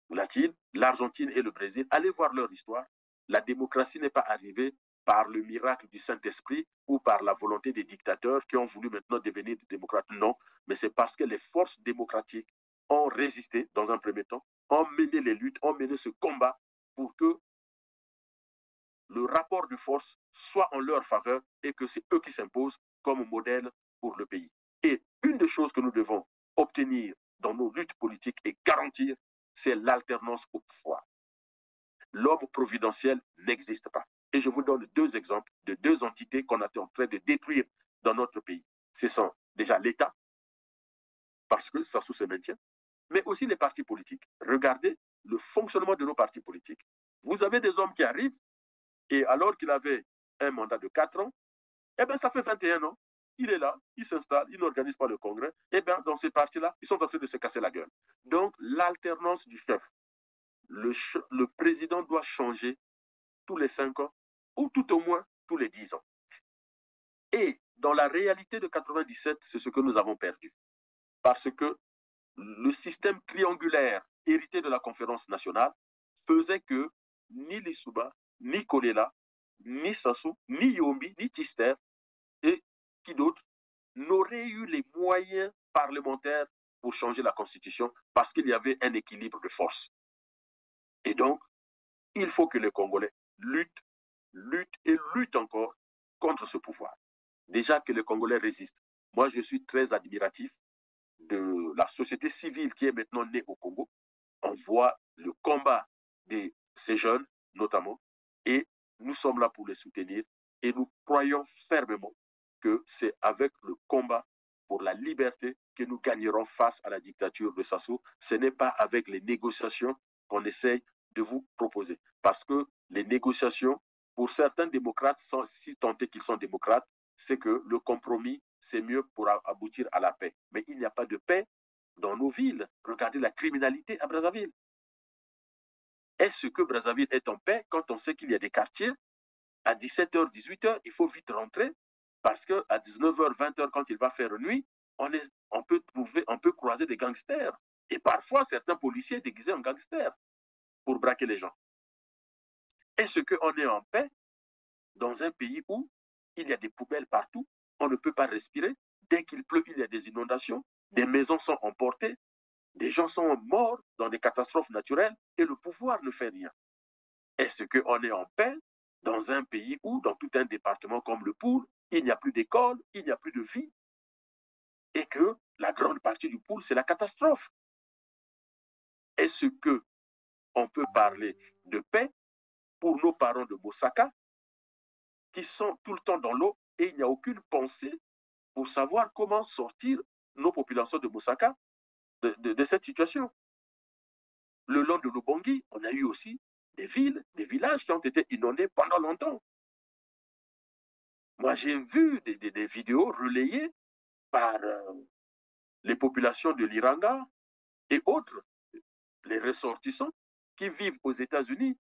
latine, l'Argentine et le Brésil. Allez voir leur histoire. La démocratie n'est pas arrivée par le miracle du Saint-Esprit ou par la volonté des dictateurs qui ont voulu maintenant devenir des démocrates. Non, mais c'est parce que les forces démocratiques ont résisté dans un premier temps, ont mené les luttes, ont mené ce combat pour que le rapport de force soit en leur faveur et que c'est eux qui s'imposent comme modèle pour le pays. Et une des choses que nous devons obtenir dans nos luttes politiques et garantir, c'est l'alternance au pouvoir. L'homme providentiel n'existe pas. Et je vous donne deux exemples de deux entités qu'on est en train de détruire dans notre pays. Ce sont déjà l'État, parce que ça se maintient, mais aussi les partis politiques. Regardez le fonctionnement de nos partis politiques. Vous avez des hommes qui arrivent, et alors qu'il avait un mandat de 4 ans, eh bien, ça fait 21 ans. Il est là, il s'installe, il n'organise pas le congrès. Eh bien, dans ces partis-là, ils sont en train de se casser la gueule. Donc, l'alternance du chef. Le président doit changer tous les 5 ans, ou tout au moins tous les 10 ans. Et dans la réalité de 97, c'est ce que nous avons perdu. Parce que le système triangulaire hérité de la conférence nationale faisait que ni Lissouba, ni Kolela, ni Sassou, ni Yombi, ni Tister, et qui d'autre, n'auraient eu les moyens parlementaires pour changer la Constitution parce qu'il y avait un équilibre de force. Et donc, il faut que les Congolais luttent et luttent encore contre ce pouvoir. Déjà que les Congolais résistent. Moi, je suis très admiratif de la société civile qui est maintenant née au Congo. On voit le combat de ces jeunes, notamment, et nous sommes là pour les soutenir et nous croyons fermement que c'est avec le combat pour la liberté que nous gagnerons face à la dictature de Sassou. Ce n'est pas avec les négociations qu'on essaye de vous proposer. Parce que les négociations, pour certains démocrates, si tant est qu'ils sont démocrates, c'est que le compromis, c'est mieux pour aboutir à la paix. Mais il n'y a pas de paix dans nos villes. Regardez la criminalité à Brazzaville. Est-ce que Brazzaville est en paix quand on sait qu'il y a des quartiers à 17h, 18h, il faut vite rentrer parce qu'à 19h, 20h, quand il va faire nuit, on peut croiser des gangsters. Et parfois, certains policiers déguisés en gangsters pour braquer les gens. Est-ce qu'on est en paix dans un pays où il y a des poubelles partout, on ne peut pas respirer, dès qu'il pleut, il y a des inondations, des maisons sont emportées, des gens sont morts dans des catastrophes naturelles et le pouvoir ne fait rien. Est-ce qu'on est en paix dans un pays où, dans tout un département comme le Poul, il n'y a plus d'école, il n'y a plus de vie et que la grande partie du Poul, c'est la catastrophe? Est-ce qu'on peut parler de paix pour nos parents de Bosaka qui sont tout le temps dans l'eau et il n'y a aucune pensée pour savoir comment sortir nos populations de Bosaka de cette situation? Le long de l'Obongi, on a eu aussi des villes, des villages qui ont été inondés pendant longtemps. Moi, j'ai vu des vidéos relayées par les populations de l'Iranga et autres, les ressortissants qui vivent aux États-Unis,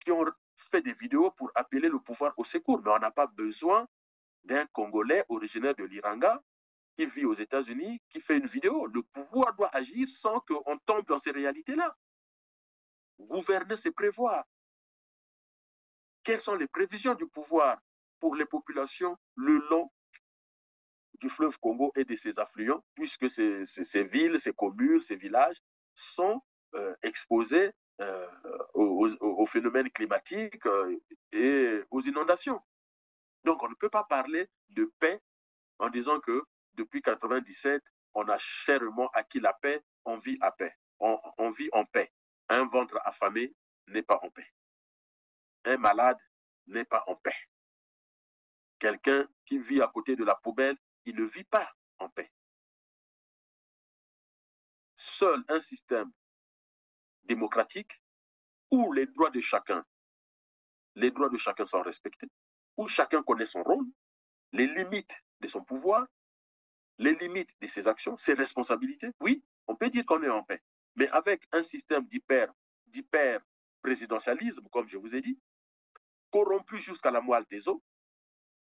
qui ont fait des vidéos pour appeler le pouvoir au secours. Mais on n'a pas besoin d'un Congolais originaire de l'Iranga qui vit aux États-Unis, qui fait une vidéo. Le pouvoir doit agir sans qu'on tombe dans ces réalités-là. Gouverner, c'est prévoir. Quelles sont les prévisions du pouvoir pour les populations le long du fleuve Congo et de ses affluents, puisque ces villes, ces communes, ces villages sont exposés aux phénomènes climatiques et aux inondations. Donc, on ne peut pas parler de paix en disant que depuis 1997, on a chèrement acquis la paix, on vit à paix. On vit en paix. Un ventre affamé n'est pas en paix. Un malade n'est pas en paix. Quelqu'un qui vit à côté de la poubelle, il ne vit pas en paix. Seul un système démocratique où les droits de chacun sont respectés, où chacun connaît son rôle, les limites de son pouvoir, les limites de ses actions, ses responsabilités. Oui, on peut dire qu'on est en paix, mais avec un système d'hyper-présidentialisme, comme je vous ai dit, corrompu jusqu'à la moelle des os,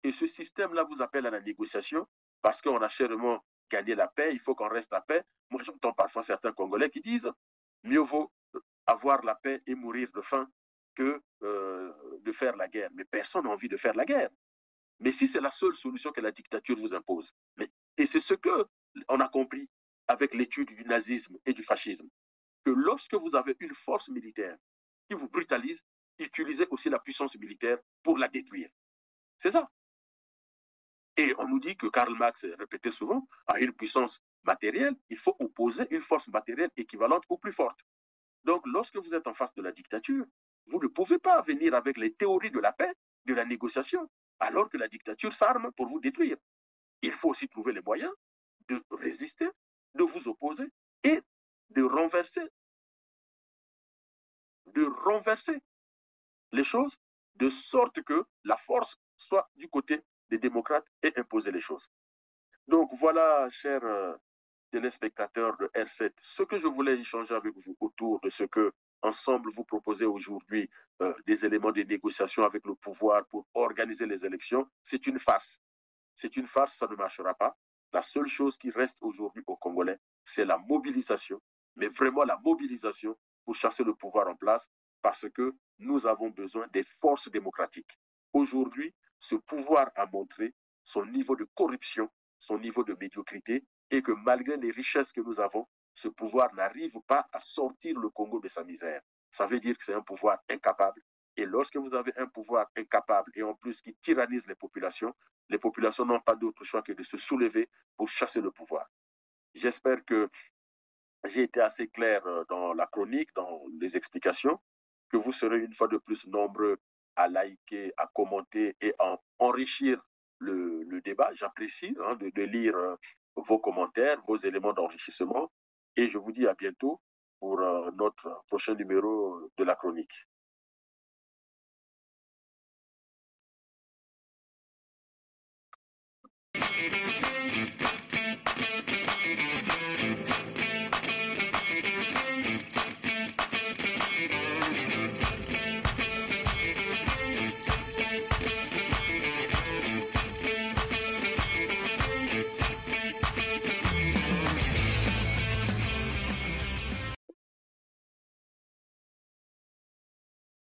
et ce système-là vous appelle à la négociation parce qu'on a chèrement gagné la paix, il faut qu'on reste à paix. Moi, j'entends parfois certains Congolais qui disent mieux vaut avoir la paix et mourir de faim que de faire la guerre. Mais personne n'a envie de faire la guerre. Mais si c'est la seule solution que la dictature vous impose, et c'est ce qu'on a compris avec l'étude du nazisme et du fascisme, que lorsque vous avez une force militaire qui vous brutalise, utilisez aussi la puissance militaire pour la détruire. C'est ça. Et on nous dit que Karl Marx répétait souvent, à une puissance matérielle, il faut opposer une force matérielle équivalente ou plus forte. Donc, lorsque vous êtes en face de la dictature, vous ne pouvez pas venir avec les théories de la paix, de la négociation, alors que la dictature s'arme pour vous détruire. Il faut aussi trouver les moyens de résister, de vous opposer et de renverser les choses de sorte que la force soit du côté des démocrates et imposer les choses. Donc voilà, chers téléspectateurs de R7, ce que je voulais échanger avec vous autour de ce que ensemble vous proposez aujourd'hui des éléments de négociation avec le pouvoir pour organiser les élections, c'est une farce. C'est une farce, ça ne marchera pas. La seule chose qui reste aujourd'hui aux Congolais, c'est la mobilisation, mais vraiment la mobilisation pour chasser le pouvoir en place, parce que nous avons besoin des forces démocratiques. Aujourd'hui, ce pouvoir a montré son niveau de corruption, son niveau de médiocrité, et que malgré les richesses que nous avons, ce pouvoir n'arrive pas à sortir le Congo de sa misère. Ça veut dire que c'est un pouvoir incapable. Et lorsque vous avez un pouvoir incapable et en plus qui tyrannise les populations n'ont pas d'autre choix que de se soulever pour chasser le pouvoir. J'espère que j'ai été assez clair dans la chronique, dans les explications, que vous serez une fois de plus nombreux à liker, à commenter et à enrichir le débat. J'apprécie de lire vos commentaires, vos éléments d'enrichissement. Et je vous dis à bientôt pour notre prochain numéro de la chronique.